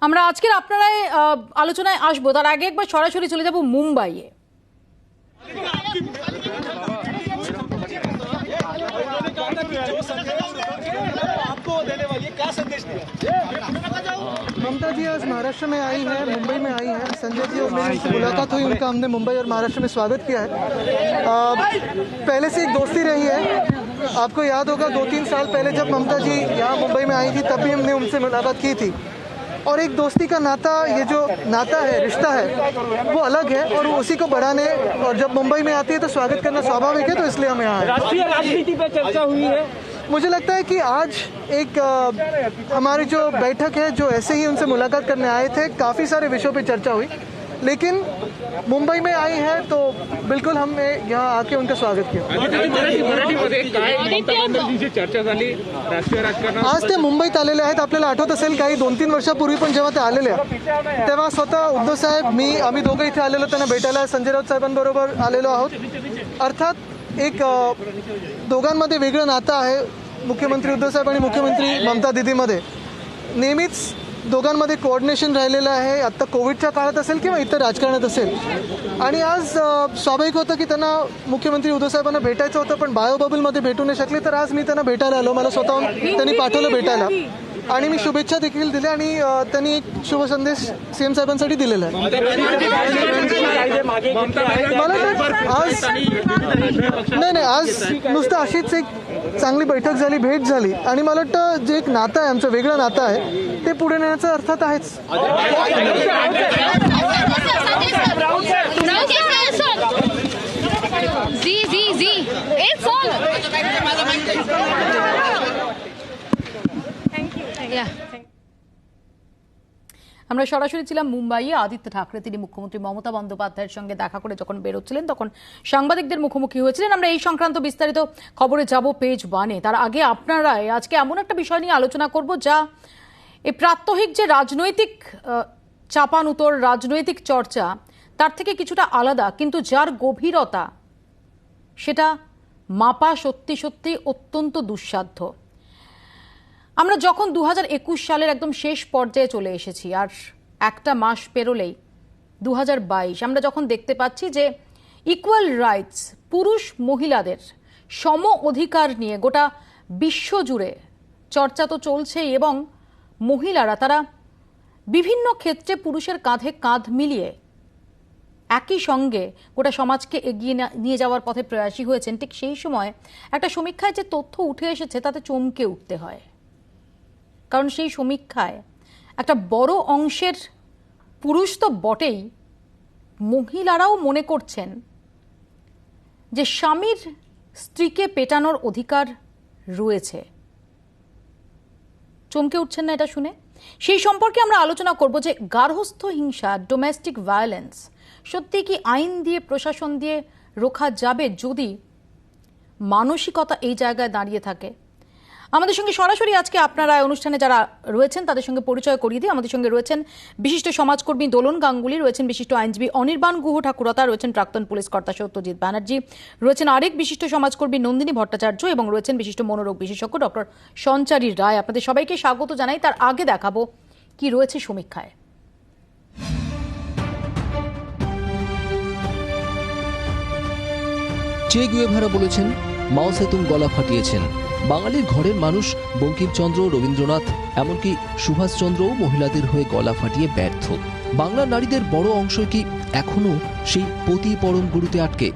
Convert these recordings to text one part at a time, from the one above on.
আমরা আজকের আপনারাই আলোচনায় আসবো, তার আগে একবার সরাসরি চলে যাব মুম্বাইয়ে। ममता जी आज महाराष्ट्र में आई है, मुंबई में आई है। संजय जी और मेरी उससे मुलाकात हुई, उनका हमने मुंबई और महाराष्ट्र में स्वागत किया है। पहले से एक दोस्ती रही है। आपको याद होगा 2-3 साल पहले जब ममता जी यहाँ मुंबई में आई थी तब भी हमने उनसे मुलाकात की थी। और एक दोस्ती का नाता, ये जो नाता है, रिश्ता है, वो अलग है और उसी को बढ़ाने और जब मुंबई में आती है तो स्वागत करना स्वाभाविक है, तो इसलिए हमें यहाँ आए। राष्ट्रीय राजनीति पे चर्चा हुई है। मुझे लगता है कि आज एक हमारी जो बैठक है, जो ऐसे ही उनसे मुलाकात करने आए थे, काफ़ी सारे विषयों पे चर्चा हुई, लेकिन मुंबई में आई है तो बिल्कुल हमने यहाँ आके उनका स्वागत किया। आज ते मुंबईत आलेले आहेत. आपल्याला आठवत असेल काही 2-3 वर्षापूर्वी पण जेव्हा ते आलेले तेव्हा स्वतः उद्धव साहेब, आम्ही दोघं इथे आलेलो त्यांना भेटायला संजय राऊत साहेबांबरोबर आलेलो आहोत. अर्थात एक दोघांमध्ये वेगळं नातं आहे. मुख्यमंत्री उद्धव साहेब आणि मुख्यमंत्री ममता दीदीमध्ये नेहमीच दोघांमध्ये कोऑर्डिनेशन राहिलेलं आहे. आत्ता कोविडच्या काळात असेल किंवा इतर राजकारणात असेल. आणि आज स्वाभाविक होतं की त्यांना मुख्यमंत्री उद्धव साहेबांना भेटायचं होतं, पण बायोबबलमध्ये भेटू नाही शकले, तर आज मी त्यांना भेटायला आलो. मला स्वतःहून त्यांनी पाठवलं भेटायला आणि मी शुभेच्छा देखील दिल्या आणि त्यांनी एक शुभ संदेश सीएम साहेबांसाठी दिलेला आहे. मला आज नाही आज नुसतं अशीच एक चांगली बैठक झाली, भेट झाली आणि मला वाटतं जे एक नातं आहे, आमचं वेगळं नातं आहे, ते पुढे नेण्याचा अर्थात आहेच. আমরা সরাসরি ছিলাম মুম্বাইয়ে। আদিত্য ঠাকরে তিনি মুখ্যমন্ত্রী মমতা বন্দ্যোপাধ্যায়ের সঙ্গে দেখা করে যখন বেরোচ্ছিলেন তখন সাংবাদিকদের মুখোমুখি হয়েছিলেন। আমরা এই সংক্রান্ত বিস্তারিত খবরে যাব পেজ 1-এ। তার আগে আপনারা আজকে এমন একটা বিষয় নিয়ে আলোচনা করব যা এই প্রাত্যহিক যে রাজনৈতিক চাপানুতোর, রাজনৈতিক চর্চা, তার থেকে কিছুটা আলাদা, কিন্তু যার গভীরতা সেটা মাপা সত্যি সত্যি অত্যন্ত দুঃসাধ্য। আমরা যখন 2021 সালের একদম শেষ পর্যায়ে চলে এসেছি আর একটা মাস পেরোলেই 2022, আমরা যখন দেখতে পাচ্ছি যে ইকুয়াল রাইটস, পুরুষ মহিলাদের সম অধিকার নিয়ে গোটা বিশ্ব জুড়ে চর্চা তো চলছেই, এবং মহিলারা তারা বিভিন্ন ক্ষেত্রে পুরুষের কাঁধে কাঁধ মিলিয়ে একই সঙ্গে গোটা সমাজকে এগিয়ে নিয়ে যাওয়ার পথে প্রয়াসী হয়েছেন। ঠিক সেই সময় একটা সমীক্ষায় যে তথ্য উঠে এসেছে তাতে চমকে উঠতে হয়, কারণ সেই সমীক্ষায় একটা বড় অংশের পুরুষ তো বটেই, মহিলারাও মনে করছেন যে স্বামীর স্ত্রীকে পেটানোর অধিকার রয়েছে। চমকে উঠছেন না এটা শুনে? সেই সম্পর্কে আমরা আলোচনা করব যে গার্হস্থ্য হিংসা, ডোমেস্টিক ভায়োলেন্স সত্যি কি আইন দিয়ে, প্রশাসন দিয়ে রোখা যাবে যদি মানসিকতা এই জায়গায় দাঁড়িয়ে থাকে? আমাদের সঙ্গে সরাসরি আজকে আপনারা অনুষ্ঠানে যারা রয়েছেন তাদের সঙ্গে পরিচয় করিয়ে দিই। আমাদের সঙ্গে রয়েছেন বিশিষ্ট সমাজকর্মী দোলন গাঙ্গুলি, রয়েছেন বিশিষ্ট আইনজীবী অনির্বাণ গুহ ঠাকুরতা, রয়েছেন প্রাক্তন পুলিশ কর্তা সত্যজিৎ ব্যানার্জি, রয়েছেন আরেক বিশিষ্ট সমাজকর্মী নন্দিনী ভট্টাচার্য এবং রয়েছেন বিশিষ্ট মনোরোগ বিশেষজ্ঞ ডক্টর সঞ্চারী রায়। আপনাদের সবাইকে স্বাগত জানাই। তার আগে দেখাবো কি রয়েছে সমীক্ষায়। চে গুয়েভারা বলেছেন, মাও সেতুং গলা ফাটিয়েছেন। বাঙালির ঘরের মানুষ বঙ্কিমচন্দ্র, রবীন্দ্রনাথ, এমনকি সুভাষচন্দ্রও মহিলাদের হয়ে গলা ফাটিয়ে ব্যর্থ। বাংলার নারীদের বড় অংশই কি এখনো সেই পতি পরম গুরুতে আটকে?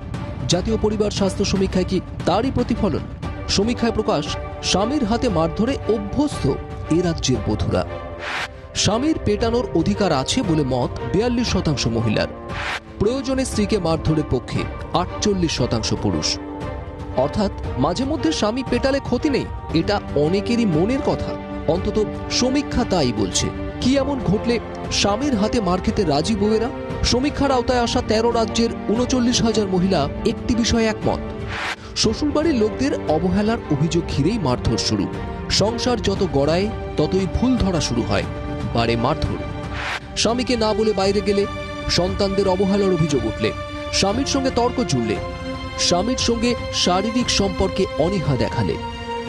জাতীয় পরিবার স্বাস্থ্য সমীক্ষায় কি তারই প্রতিফলন? সমীক্ষায় প্রকাশ, স্বামীর হাতে মারধরে অভ্যস্ত এ রাজ্যের বধূরা। স্বামীর পেটানোর অধিকার আছে বলে মত 42% মহিলার। প্রয়োজনে স্ত্রীকে মারধরের পক্ষে 48% পুরুষ। অর্থাৎ মাঝে মধ্যে স্বামী পেটালে ক্ষতি নেই, এটা অনেকেরই মনের কথা। অন্তত সমীক্ষা তাই বলছে। কি এমন ঘটলে স্বামীর হাতে মার খেতে রাজি বউয়েরা? সমীক্ষার আওতায় আসা 13 রাজ্যের 39,000 মহিলা একটি বিষয়ে একমত। শ্বশুরবাড়ির লোকদের অবহেলার অভিযোগ ঘিরেই মারধর শুরু। সংসার যত গড়ায় ততই ভুল ধরা শুরু হয়, বাড়ে মারধর। স্বামীকে না বলে বাইরে গেলে, সন্তানদের অবহেলার অভিযোগ উঠলে, স্বামীর সঙ্গে তর্ক জুড়লে, স্বামীর সঙ্গে শারীরিক সম্পর্কে অনীহা দেখালে,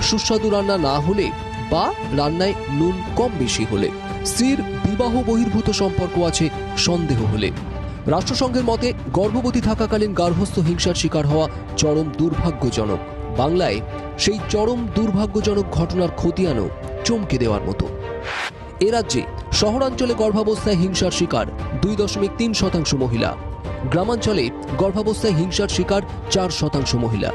সুস্বাদু রান্না না হলে বা রান্নায় নুন কম বেশি হলে, স্ত্রীর বিবাহ বহির্ভূত সম্পর্ক আছে সন্দেহ হলে। রাষ্ট্রসংঘের মতে গর্ভবতী থাকাকালীন গার্হস্থ্য হিংসার শিকার হওয়া চরম দুর্ভাগ্যজনক। বাংলায় সেই চরম দুর্ভাগ্যজনক ঘটনার খতিয়ানও চমকে দেওয়ার মতো। এ রাজ্যে শহরাঞ্চলে গর্ভাবস্থায় হিংসার শিকার 2.3% মহিলা, গ্রামাঞ্চলে গর্ভাবস্থায় হিংসার শিকার 4% মহিলা।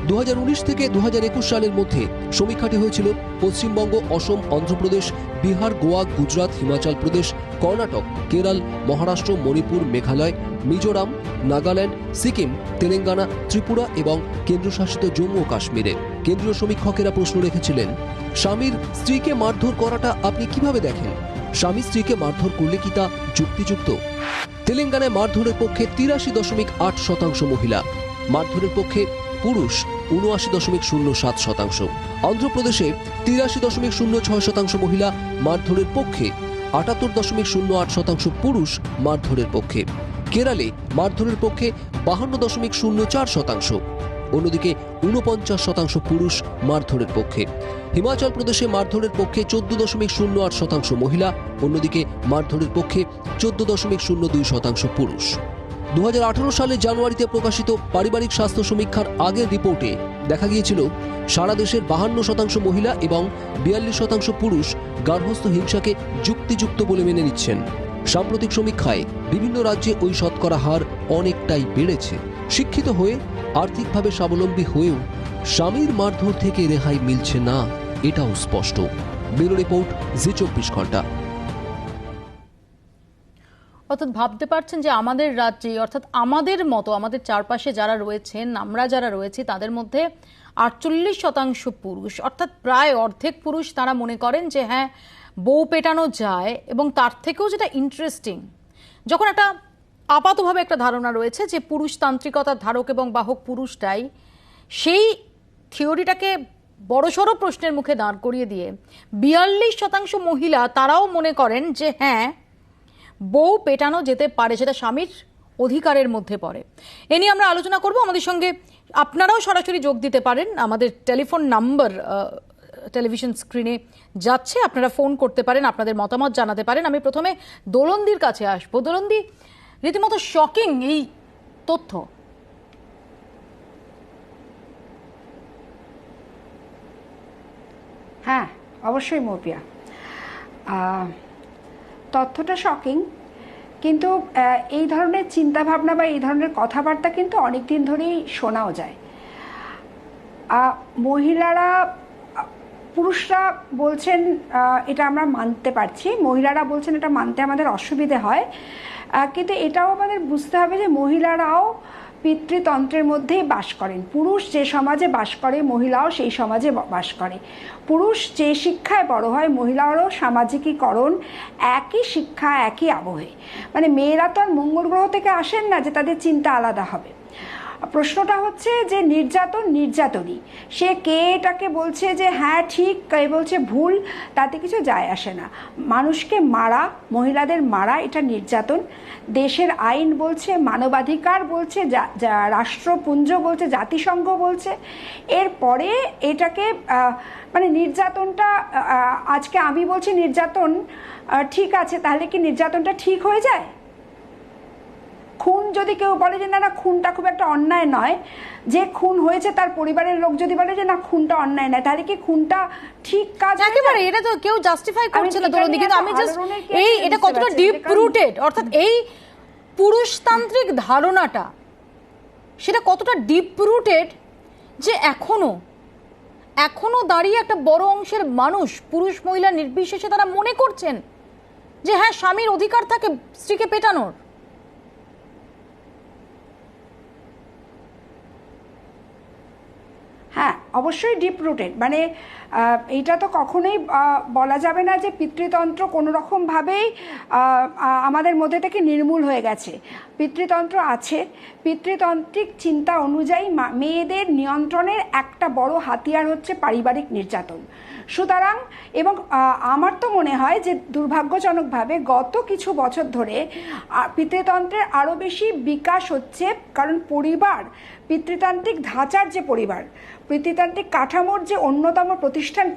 2019 থেকে 2021 সালের মধ্যে সমীক্ষাটি হয়েছিল পশ্চিমবঙ্গ, অসম, অন্ধ্রপ্রদেশ, বিহার, গোয়া, গুজরাট, হিমাচল প্রদেশ, কর্ণাটক, কেরল, মহারাষ্ট্র, মণিপুর, মেঘালয়, মিজোরাম, নাগাল্যান্ড, সিকিম, তেলেঙ্গানা, ত্রিপুরা এবং কেন্দ্রশাসিত জম্মু ও কাশ্মীরে। কেন্দ্রীয় সমীক্ষকেরা প্রশ্ন রেখেছিলেন, স্বামীর স্ত্রীকে মারধর করাটা আপনি কিভাবে দেখেন? স্বামী স্ত্রীকে মারধর করলে কি তা যুক্তিযুক্ত? তেলেঙ্গানায় মারধরের পক্ষে 83.8% মহিলা, মারধরের পক্ষে পুরুষ 79.07%। অন্ধ্রপ্রদেশে 83.06% মহিলা মারধরের পক্ষে, 78.08% পুরুষ মারধরের পক্ষে। কেরালে মারধরের পক্ষে 52.04%, অন্যদিকে 49% পুরুষ মারধরের পক্ষে। হিমাচল প্রদেশে মারধরের পক্ষে 14.08% মহিলা, অন্যদিকে মারধরের পক্ষে 14.02% পুরুষ। 2018 সালের জানুয়ারিতে প্রকাশিত পারিবারিক স্বাস্থ্য সমীক্ষার আগের রিপোর্টে দেখা গিয়েছিল সারা দেশের 52% মহিলা এবং 42% পুরুষ গার্হস্থ্য হিংসাকে যুক্তিযুক্ত বলে মেনে নিচ্ছেন। সাম্প্রতিক সমীক্ষায় বিভিন্ন রাজ্যে ওই শতকরা হার অনেকটাই বেড়েছে। শিক্ষিত হয়ে আর্থিকভাবে স্বাবলম্বী হয়েও স্বামীর মারধর থেকে রেহাই মিলছে না, এটাও স্পষ্ট। ব্যুরো রিপোর্ট, জি 24 ঘন্টা। অর্থাৎ ভাবতে পারছেন যে আমাদের রাজ্যে, অর্থাৎ আমাদের মতো আমাদের চারপাশে যারা রয়েছেন, আমরা যারা রয়েছি তাদের মধ্যে 48% পুরুষ, অর্থাৎ প্রায় অর্ধেক পুরুষ তারা মনে করেন যে হ্যাঁ বউ পেটানো যায়। এবং তার থেকেও যেটা ইন্টারেস্টিং, যখন একটা আপাতভাবে একটা ধারণা রয়েছে যে পুরুষতান্ত্রিকতার ধারক এবং বাহক পুরুষটাই, সেই থিওরিটাকে বড়সড় প্রশ্নের মুখে দাঁড় করিয়ে দিয়ে 42% মহিলা তারাও মনে করেন যে হ্যাঁ বউ পেটানো যেতে পারে, সেটা স্বামীর অধিকারের মধ্যে পড়ে। এ নিয়ে আমরা আলোচনা করব। আমাদের সঙ্গে আপনারাও সরাসরি যোগ দিতে পারেন। আমাদের টেলিফোন নাম্বার টেলিভিশন স্ক্রিনে যাচ্ছে, আপনারা ফোন করতে পারেন, আপনাদের মতামত জানাতে পারেন। আমি প্রথমে দোলন্দির কাছে আসবো। দোলন্দি, রীতিমতো শকিং এই তথ্য। হ্যাঁ, অবশ্যই মৌপিয়া, তথ্যটা শকিং, কিন্তু এই ধরনের চিন্তাভাবনা বা এই ধরনের কথাবার্তা কিন্তু অনেক দিন ধরেই শোনাও যায়। মহিলারা, পুরুষরা বলছেন এটা আমরা মানতে পারছি, মহিলারা বলছেন এটা মানতে আমাদের অসুবিধে হয়, কিন্তু এটাও আমাদের বুঝতে হবে যে মহিলারাও পিতৃতন্ত্রের মধ্যেই বাস করেন। পুরুষ যে সমাজে বাস করে মহিলাও সেই সমাজে বাস করে। পুরুষ যে শিক্ষায় বড় হয় মহিলারও সামাজিকীকরণ একই শিক্ষা, একই আবহে। মানে মেয়েরা তো আর মঙ্গল গ্রহ থেকে আসেন না যে তাদের চিন্তা আলাদা হবে। প্রশ্নটা হচ্ছে যে নির্যাতন নির্যাতনই, সে কে এটাকে বলছে যে হ্যাঁ ঠিক, কে বলছে ভুল, তাতে কিছু যায় আসে না। মানুষকে মারা, মহিলাদের মারা এটা নির্যাতন। দেশের আইন বলছে, মানবাধিকার বলছে, রাষ্ট্রপুঞ্জ বলছে, জাতিসংঘ বলছে। এরপরে এটাকে মানে নির্যাতনটা, আজকে আমি বলছি নির্যাতন ঠিক আছে, তাহলে কি নির্যাতনটা ঠিক হয়ে যায়? খুন যদি কেউ বলে যে না না খুনটা খুব একটা অন্যায় নয়, যে খুন হয়েছে তার পরিবারের লোক যদি বলে যে না খুনটা অন্যায় নয়, তাহলে কি খুনটা ঠিক কাজ? একেবারে এটা তো কেউ জাস্টিফাই করছে না দোলন্দি, কিন্তু আমি জাস্ট এই এটা কতটা ডিপ রুটেড, অর্থাৎ এই পুরুষতান্ত্রিক ধারণাটা সেটা কতটা ডিপ রুটেড যে এখনো দাঁড়িয়ে একটা বড় অংশের মানুষ, পুরুষ মহিলা নির্বিশেষে, তারা মনে করছেন যে হ্যাঁ স্বামীর অধিকার থাকে স্ত্রীকে পেটানোর। হ্যাঁ, অবশ্যই ডিপ রুটেড। মানে এইটা তো কখনোই বলা যাবে না যে পিতৃতন্ত্র কোনো রকমভাবেই আমাদের মধ্যে থেকে নির্মূল হয়ে গেছে। পিতৃতন্ত্র আছে। পিতৃতান্ত্রিক চিন্তা অনুযায়ী মেয়েদের নিয়ন্ত্রণের একটা বড় হাতিয়ার হচ্ছে পারিবারিক নির্যাতন। সুতরাং এবং আমার তো মনে হয় যে দুর্ভাগ্যজনকভাবে গত কিছু বছর ধরে পিতৃতন্ত্রের আরও বেশি বিকাশ হচ্ছে, কারণ পিতৃতান্ত্রিক ধাঁচার যে পরিবার, পিতৃতান্ত্রিক কাঠামোর যে অন্যতম প্রতিষ্ঠান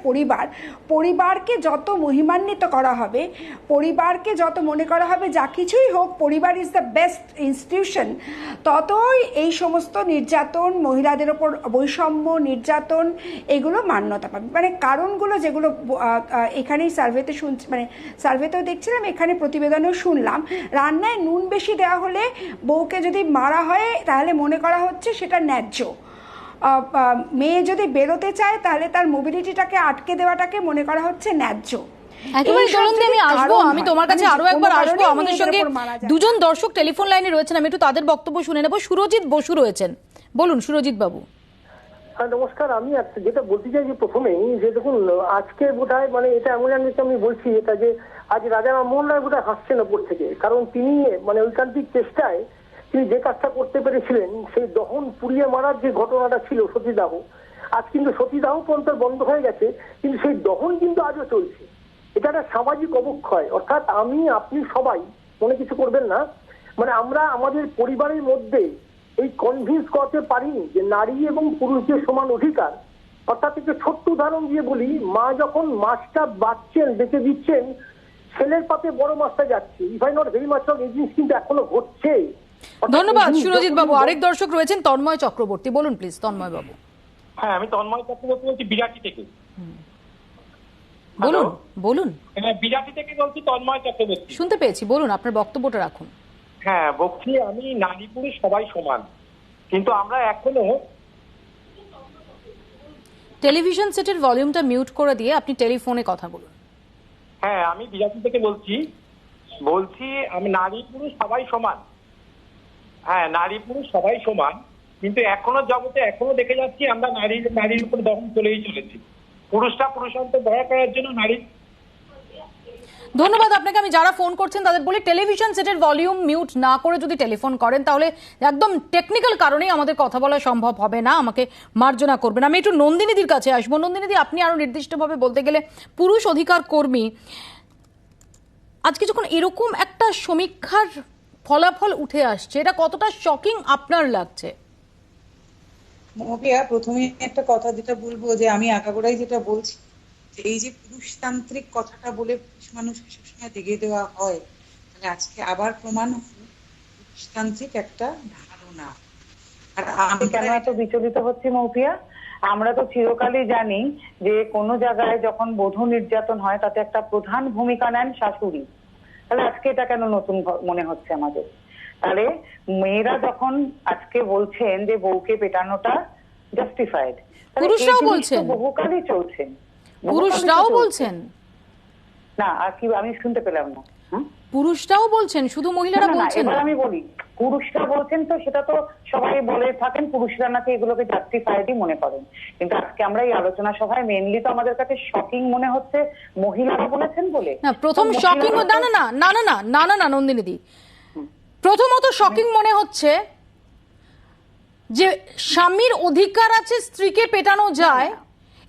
পরিবারকে যত মহিমান্বিত করা হবে, পরিবারকে যত মনে করা হবে যা কিছুই হোক পরিবার ইজ দ্য বেস্ট ইনস্টিটিউশন, ততই এই সমস্ত নির্যাতন, মহিলাদের ওপর বৈষম্য, নির্যাতন এগুলো মান্যতা পাবে। মানে কারণগুলো যেগুলো এখানেই সার্ভেতে শুনছি, মানে সার্ভেতেও দেখছিলাম, এখানে প্রতিবেদনেও শুনলাম, রান্নায় নুন বেশি দেওয়া হলে বউকে যদি মারা হয় তাহলে মনে করা হচ্ছে সেটা ন্যায্য। মেয়ে যদি বেরোতে চায় তাহলে তার মোবিলিটিটাকে আটকে দেওয়াটাকে মনে করা হচ্ছে ন্যায্য। একেবারে দলন্দি আমি আসবো, আমি তোমার কাছে আরো একবার আসবো। আমাদের সঙ্গে দুজন দর্শক টেলিফোন লাইনে রয়েছেন, আমি একটু তাদের বক্তব্য শুনে নেব। সুরজিৎ বসু রয়েছেন, বলুন সুরজিৎ বাবু। হ্যাঁ নমস্কার। আমি যেটা বলতে চাই যে প্রথমেই যে দেখুন, আজকে বোধহয় মানে এটা এমন আমি বলছি এটা যে আজ রাজা রামমোহন রায় বোধহয় হাসছেন ওপর থেকে, কারণ তিনি মানে ঐকান্তিক চেষ্টায় তিনি যে কাজটা করতে পেরেছিলেন, সেই দহন পুড়িয়ে মারার যে ঘটনাটা ছিল সতীদাহ, আজ কিন্তু সতীদাহ পর্যন্ত বন্ধ হয়ে গেছে, কিন্তু সেই দহন কিন্তু আজও চলছে। এটা একটা সামাজিক অবক্ষয়, অর্থাৎ আমি আপনি সবাই মনে কিছু করবেন না, মানে আমরা আমাদের পরিবারের মধ্যে এই কনভিন্স করতে পারিনি যে নারী এবং পুরুষদের সমান অধিকার। অর্থাৎ একটু ছোট্ট উদাহরণ দিয়ে বলি, মা যখন মাছটা বাঁচছেন, বেঁচে দিচ্ছেন, ছেলের পাতে বড় মাছটা যাচ্ছে, if I not very much of এই জিনিস কিন্তু এখনো ঘটছে। ধন্যবাদ সুরজিৎ বাবু। আরেক দর্শক রয়েছেন তন্ময় চক্রবর্তী, বলুন প্লিজ তন্ময় বাবু। হ্যাঁ, আমি তন্ময় চক্রবর্তী বলছি বিরাটি থেকে। বলুন বলুন। হ্যাঁ, বিরাটি থেকে বলছি তন্ময় চক্রবর্তী। শুনতে পেয়েছি, বলুন আপনার বক্তব্যটা রাখুন। হ্যাঁ বলছি, আমি নারী পুরুষ সবাই সমান, কিন্তু আমরা এখনো টেলিভিশন সেটের ভলিউমটা মিউট করে দিয়ে আপনি টেলিফোনে কথা বলুন। হ্যাঁ, আমি বিরাটি থেকে বলছি আমি নারী পুরুষ সবাই সমান। হ্যাঁ, নারী পুরুষ সবাই সমান, কিন্তু এখনো জগতে এখনো দেখে যাচ্ছি আমরা নারীর উপর দখল চলেই চলেছি। পুরুষরা পুরুষান্ত দয়া করার জন্য নারী। ধন্যবাদ আপনাকে। আমি যারা ফোন করছেন তাদের বলি টেলিভিশন সেটের ভলিউম মিউট না করে যদি টেলিফোন করেন তাহলে একদম টেকনিক্যাল কারণেই আমাদের কথা বলা সম্ভব হবে না, আমাকে মার্জনা করবেন। আমি একটু নন্দিনীদির কাছে আসবো। নন্দিনীদি, আপনি আরো নির্দিষ্টভাবে বলতে গেলে পুরুষ অধিকার কর্মী, আজকে যখন এরকম একটা সমীক্ষার ফলাফল উঠে আসছে, এটা কতটা শকিং আপনার লাগছে? মহপিয়া, প্রথমে একটা কথা যেটা বলবো, যে আমি আগাগোড়াই যেটা বলছি, এই যে পুরুষতান্ত্রিক কথাটা বলে পুরুষ মানুষকে সবসময় দেখিয়ে দেওয়া হয়, তাহলে আজকে আবার প্রমাণ পুরুষতান্ত্রিক একটা ধারণা। আর আমি কেন এত বিচলিত হচ্ছি মহপিয়া, আমরা তো চিরকালই জানি যে কোনো জায়গায় যখন বধূ নির্যাতন হয় তাতে একটা প্রধান ভূমিকা নেন শাশুড়ি, তাহলে আজকে এটা কেন নতুন মনে হচ্ছে আমাদের? তাহলে মেয়েরা যখন আজকে বলছেন যে বউকে পেটানোটা জাস্টিফাইড, পুরুষরাও বলছেন, বহুকালই চলছেন, পুরুষরাও বলছেন না। আর কি আমি শুনতে পেলাম না? পুরুষরাও বলছেন, শুধু মহিলারা বলছেন? এবার আমি বলি, পুরুষরা বলছেন তো সেটা তো সবাই বলে থাকেন, পুরুষরা নাকি এগুলোকে জাস্টিফাইডই মনে করেন, কিন্তু আজকে আমরা এই আলোচনা সভায় মেনলি তো আমাদের কাছে শকিং মনে হচ্ছে মহিলারা বলেছেন বলে। না, প্রথম শকিং না না না না না না না না না নন্দিনীদি, প্রথমত শকিং মনে হচ্ছে যে স্বামীর অধিকার আছে স্ত্রীকে পেটানো যায়,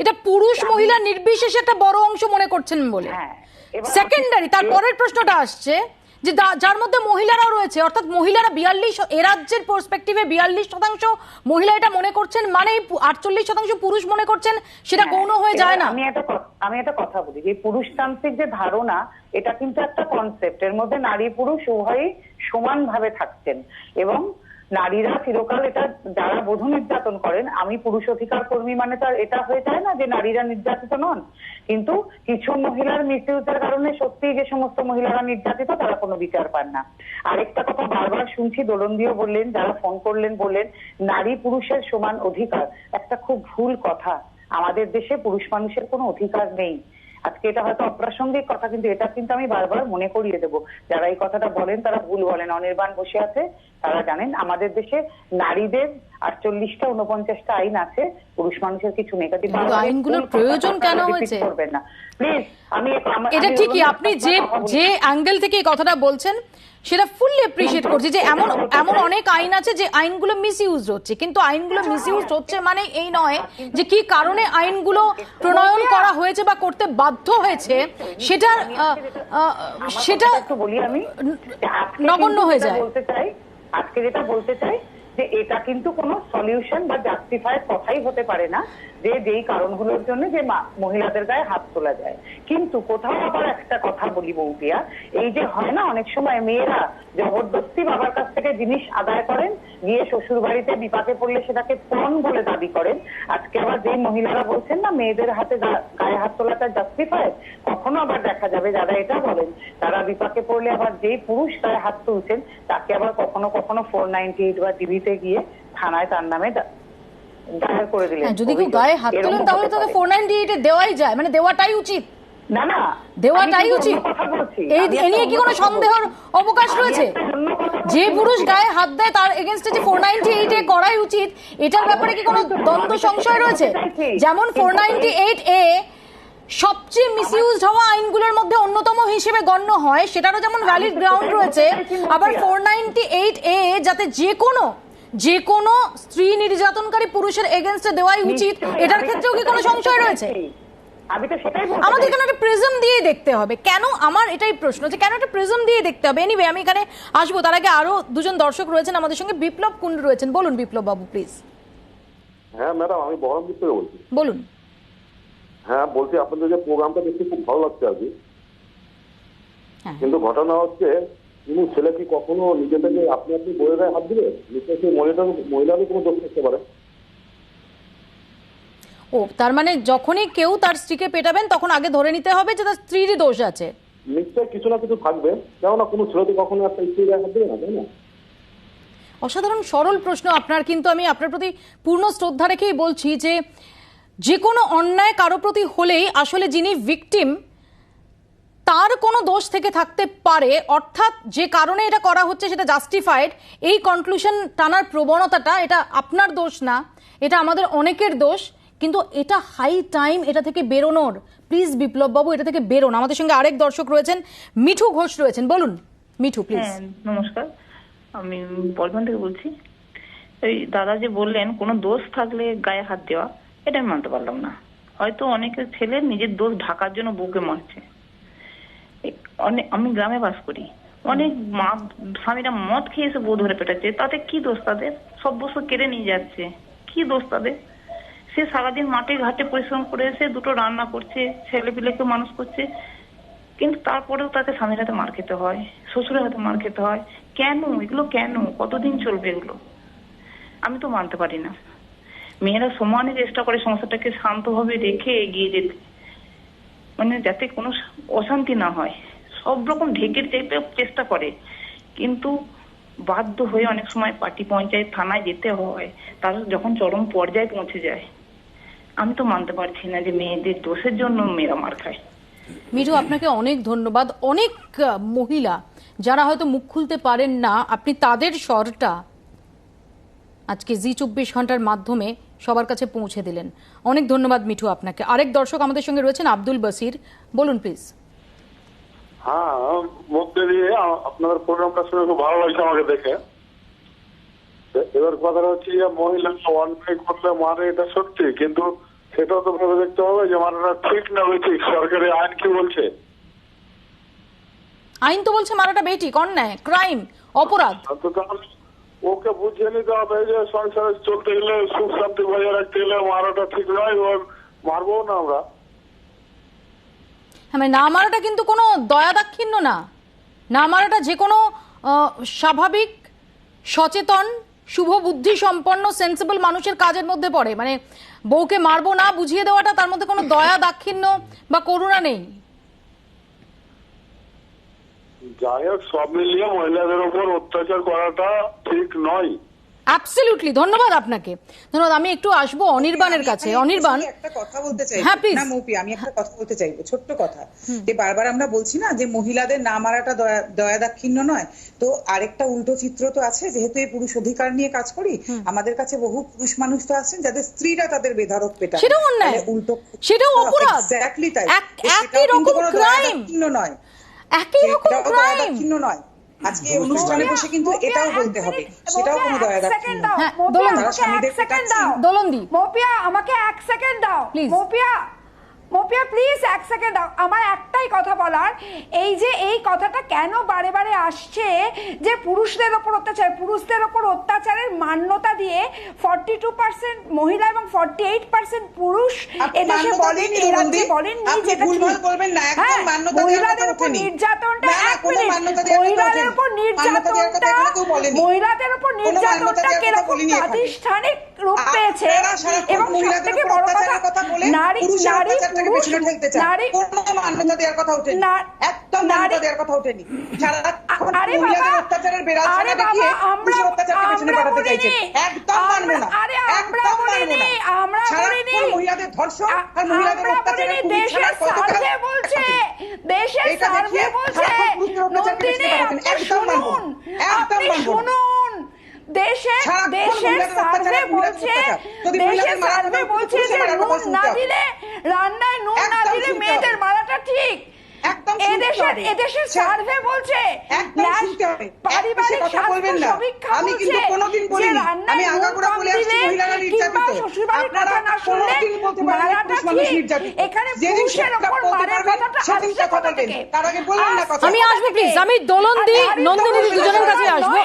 এটা পুরুষ মহিলা নির্বিশেষে একটা বড় অংশ মনে করছেন বলে। সেকেন্ডারি, তারপরের প্রশ্নটা আসছে যে যার মধ্যে মহিলারাও রয়েছে, অর্থাৎ মহিলারা 42, এ রাজ্যের পার্সপেক্টিভে 42% মহিলা এটা মনে করছেন, মানে 48% পুরুষ মনে করছেন, সেটা গৌণ হয়ে যায় না। আমি একটা কথা বলি, যে পুরুষতান্ত্রিক যে ধারণা, এটা কিন্তু একটা কনসেপ্ট, এর মধ্যে নারী পুরুষ উভয়ই সমানভাবে থাকছেন, এবং নারীরা চিরকাল এটা যারা বধূ নির্যাতন করেন, আমি পুরুষ অধিকার কর্মী মানে তার এটা হয়ে যায় না যে নারীরা নির্যাতিত নন, কিন্তু কিছু মহিলার মিসইউজের কারণে সত্যি যে সমস্ত মহিলারা নির্যাতিত তারা কোনো বিচার পান না। আরেকটা কথা বারবার শুনছি, দোলন্দিও বললেন, যারা ফোন করলেন বললেন নারী পুরুষের সমান অধিকার, একটা খুব ভুল কথা। আমাদের দেশে পুরুষ মানুষের কোনো অধিকার নেই। আজকে এটা হয়তো অপ্রাসঙ্গিক কথা, কিন্তু এটা কিন্তু আমি বারবার মনে করিয়ে দেবো, যারা এই কথাটা বলেন তারা ভুল বলেন। অনির্বাণ বসে আছে, তারা জানেন আমাদের দেশে নারীদের 48টা 49টা আইন আছে, পুরুষ মানুষের কিছু নেই। আইনগুলোর প্রয়োজন কেন হয়েছে করবেন না প্লিজ। আমি এটা ঠিকই, আপনি যে অ্যাঙ্গেল থেকে এই কথাটা বলছেন সেটা ফুললি অ্যাপ্রিশিয়েট করছি, যে এমন অনেক আইন আছে যে আইনগুলো মিসইউজ হচ্ছে, কিন্তু আইনগুলো মিসইউজ হচ্ছে মানে এই নয় যে কি কারণে আইনগুলো প্রণয়ন করা হয়েছে বা করতে বাধ্য হয়েছে সেটা একটু বলি, আমি নগণ্য হয়ে যায়। আজকে যেটা বলতে চাই যে এটা কিন্তু কোনো সলিউশন বা জাস্টিফাইড কথাই হতে পারে না যে যেই কারণগুলোর জন্য যে মহিলাদের গায়ে হাত তোলা যায়। কিন্তু কোথাও আবার একটা কথা বলি বৌপিয়া, এই যে হয় না অনেক সময় মেয়েরা জবরদস্তি বাবার কাছ থেকে জিনিস আদায় করেন, গিয়ে শ্বশুর বাড়িতে বিপাকে পড়লে সেটাকে পণ বলে দাবি করেন। আজকে আবার যেই মহিলারা বলছেন না মেয়েদের হাতে গায়ে হাত তোলাটা জাস্টিফাইড, কখনো আবার দেখা যাবে যারা এটা বলেন তারা বিপাকে পড়লে আবার যেই পুরুষ গায়ে হাত তুলছেন তাকে আবার কখনো কখনো 498 বা ডিবিতে গিয়ে থানায় তার নামে দায়ের করে দিলেন। যদি কেউ গায়ে হাত তোলেন তাহলে তো 498 দেওয়াই যায়, মানে দেওয়াটাই উচিত। না না, দেওয়াটাই উচিত। এই নিয়ে কি কোনো সন্দেহের অবকাশ রয়েছে? যে পুরুষ গায়ে হাত দেয় তার এগেইনস্টে যে 498 করাই উচিত, এটার ব্যাপারে কি কোনো দ্বন্দ্ব সংশয় রয়েছে? যেমন 498A সবচেয়ে মিসইউজড হওয়া আইনগুলোর মধ্যে অন্যতম হিসেবে গণ্য হয়, সেটারও যেমন ভ্যালিড গ্রাউন্ড রয়েছে, আবার 498A যাতে যে কোনো স্ত্রী নির্যাতনকারী পুরুষের এগেইনস্টে দেওয়াই উচিত, এটার ক্ষেত্রেও কি কোনো সংশয় রয়েছে? আমাদের এখানে একটা প্রিজম দিয়ে দেখতে হবে। কেন, আমার এটাই প্রশ্ন যে কেন একটা প্রিজম দিয়ে দেখতে হবে? এনিওয়ে, আমি এখানে আসবো, তার আগে আরো দুজন দর্শক রয়েছেন আমাদের সঙ্গে। বিপ্লব কুণ্ডু রয়েছেন, বলুন বিপ্লব বাবু প্লিজ। হ্যাঁ ম্যাডাম, আমি বহরমপুর থেকে বলছি। বলুন। হ্যাঁ বলছি, আপনাদের যে প্রোগ্রামটা দেখতে খুব ভালো লাগছে আর কি, কিন্তু ঘটনা হচ্ছে তিনি ছেলে কি কখনো নিজে থেকে আপনি বইয়ের গায়ে হাত দিবে? নিশ্চয়ই সেই মহিলারও কোনো দোষ থাকতে পারে। ও, তার মানে যখনই কেউ তার স্ত্রীকে পেটাবেন তখন আগে ধরে নিতে হবে যে তার স্ত্রীরই দোষ আছে। নিশ্চয়ই কিছু না কিছু থাকবে, কেননা কোনো ছেলে তো কখনো একটা স্ত্রীর গায়ে হাত দেবে না, তাই না? অসাধারণ সরল প্রশ্ন আপনার, কিন্তু আমি আপনার প্রতি পূর্ণ শ্রদ্ধা রেখেই বলছি যে কোনো অন্যায় কারো প্রতি হলেই আসলে যিনি ভিকটিম তার কোনো দোষ থেকে থাকতে পারে, অর্থাৎ যে কারণে এটা করা হচ্ছে সেটা জাস্টিফাইড, এই কনক্লুশন টানার প্রবণতাটা এটা আপনার দোষ না, এটা আমাদের অনেকের দোষ। কিন্তু এটা হাই টাইম এটা থেকে বেরোনোর। প্লিজ বিপ্লব বাবু, এটা থেকে বেরোন। আমাদের সঙ্গে আরেক দর্শক রয়েছেন, মিঠু ঘোষ রয়েছেন, বলুন মিঠু প্লিজ। নমস্কার, আমি বর্ধমান থেকে বলছি। এই দাদা যে বললেন কোনো দোষ থাকলে গায়ে হাত দেওয়া, এটা আমি মানতে পারলাম না। হয়তো অনেকের ছেলে নিজের দোষ ঢাকার জন্য বউকে মারছে। আমি গ্রামে বাস করি, অনেক মা স্বামীরা মদ খেয়ে এসে বউ ধরে পেটাচ্ছে, তাতে কি দোষ তাদের? সব বস্তু কেড়ে নিয়ে যাচ্ছে, কি দোষ তাদের? সে সারাদিন মাঠে ঘাটে পরিশ্রম করে এসে দুটো রান্না করছে, ছেলে পিলেকে মানুষ করছে, কিন্তু তারপরেও তাকে স্বামীর হাতে মার খেতে হয়, শ্বশুরের হাতে মার খেতে হয়। কেন এগুলো? কেন? কতদিন চলবে এগুলো? আমি তো মানতে পারি না। মেয়েরা সমানে চেষ্টা করে সংসারটাকে শান্তভাবে রেখে এগিয়ে যেতে, মানে যাতে কোনো অশান্তি না হয়, সব রকম ঢেকে যেতে চেষ্টা করে, কিন্তু বাধ্য হয়ে অনেক সময় পার্টি পঞ্চায়েত থানায় যেতে হয়। তার যখন চরম পর্যায়ে পৌঁছে যায়, আমি তো মানতে পারছি না যে মেয়েদের দোষের জন্য মেয়েরা মার খায়। মিঠু, আপনাকে অনেক ধন্যবাদ। অনেক মহিলা যারা হয়তো মুখ খুলতে পারেন না, আপনি তাদের স্বরটা আজকে জি24 ঘন্টার মাধ্যমে সবার কাছে পৌঁছে দিলেন। অনেক ধন্যবাদ মিঠু আপনাকে। আরেক দর্শক আমাদের সঙ্গে রয়েছেন, আব্দুল বাসির, বলুন প্লিজ। হ্যাঁ, মধ্যে দিয়ে আপনাদের প্রোগ্রামটা শুনে খুব ভালো লাগছে আমাকে দেখে। এবার কথা হচ্ছে যে মহিলা অন্যায় করলে মারে, এটা সত্যি, কিন্তু সেটাও তো ভেবে দেখতে হবে যে মারাটা ঠিক না বেঠিক। সরকারি আইন কি বলছে? আইন তো বলছে মারাটা বেঠিক, অন্যায়, ক্রাইম, অপরাধ। তো তাহলে ওকে বুঝিয়ে নিতে হবে যে সংসারে চলতে গেলে, সুখ শান্তি বজায় রাখতে গেলে মারাটা ঠিক নয়, মারবো না আমরা। হ্যাঁ, না মারাটা কিন্তু কোনো দয়া দাক্ষিণ্য না। না মারাটা যে কোনো স্বাভাবিক, সচেতন, শুভ বুদ্ধি সম্পন্ন, সেন্সিবল মানুষের কাজের মধ্যে পড়ে। মানে বউকে মারবো না বুঝিয়ে দেওয়াটা, তার মধ্যে কোনো দয়া দাক্ষিণ্য বা করুণা নেই। যাই হোক, সব মিলিয়ে মহিলাদের উপর অত্যাচার করাটা ঠিক নয়। অ্যাবসলিউটলি। ধন্যবাদ আপনাকে, ধন্যবাদ। আমি একটু আসবো অনির্বাণের কাছে। অনির্বাণ, একটা কথা বলতে চাই। হ্যাঁ প্লিজ। না মৌপি, আমি একটা কথা বলতে চাইবো, ছোট্ট কথা। যে বারবার আমরা বলছি না যে মহিলাদের না মারাটা দয়া দাক্ষিণ্য নয়, তো আরেকটা উল্টো চিত্র তো আছে। যেহেতু এই পুরুষ অধিকার নিয়ে কাজ করি, আমাদের কাছে বহু পুরুষ মানুষ তো আছেন যাদের স্ত্রীরা তাদের বেধড়ক পেটায়, সেটাও অন্যায়, উল্টো, সেটাও অপরাধ। এক্স্যাক্টলি তাই। একই রকম ক্রাইম, নয়, একই রকম ক্রাইম নয়। আজকে অনুষ্ঠানে বসে কিন্তু এটাও বলতে হবে, সেটাও কোনো দয়া দাক্ষিণ্য নয়। হ্যাঁ, দোলন দি, মৌপিয়া আমাকে 1 সেকেন্ড দাও প্লিজ। মপিয়া প্লিজ এক সেকেন্ড, আমার একটাই কথা বলার, এই যে এই কথাটা কেন বারে বারে আসছে যে পুরুষদের ওপর অত্যাচারের মান্যতা দিয়ে 42% মহিলা এবং 48% পুরুষ এদেশে বলেননি, এই রাজ্যে বলেননি, যেটা মহিলাদের উপর নির্যাতনটা মহিলাদের উপর নির্যাতনটা কিরকম প্রাতিষ্ঠানিক রূপ পেয়েছে, এবং সব থেকে বড় কথা নারী দেশের সার্ভে বলছে যে নুন না দিলে, রান্নায় নুন না দিলে মেয়েদের মারাটা ঠিক। এদেশের সার্ভে বলছে, পারিবারিক স্বাস্থ্য সমীক্ষা বলছে যে রান্নায় নুন কম দিলে কিংবা শ্বশুরবাড়ির কথা না শুনলে মারাটা ঠিক। এখানে পুরুষের ওপর মারার কথাটা আসছে কোথা থেকে? আমি আসবো প্লিজ, আমি দোলন্দি নন্দিনী দুজনের কাছে আসবো,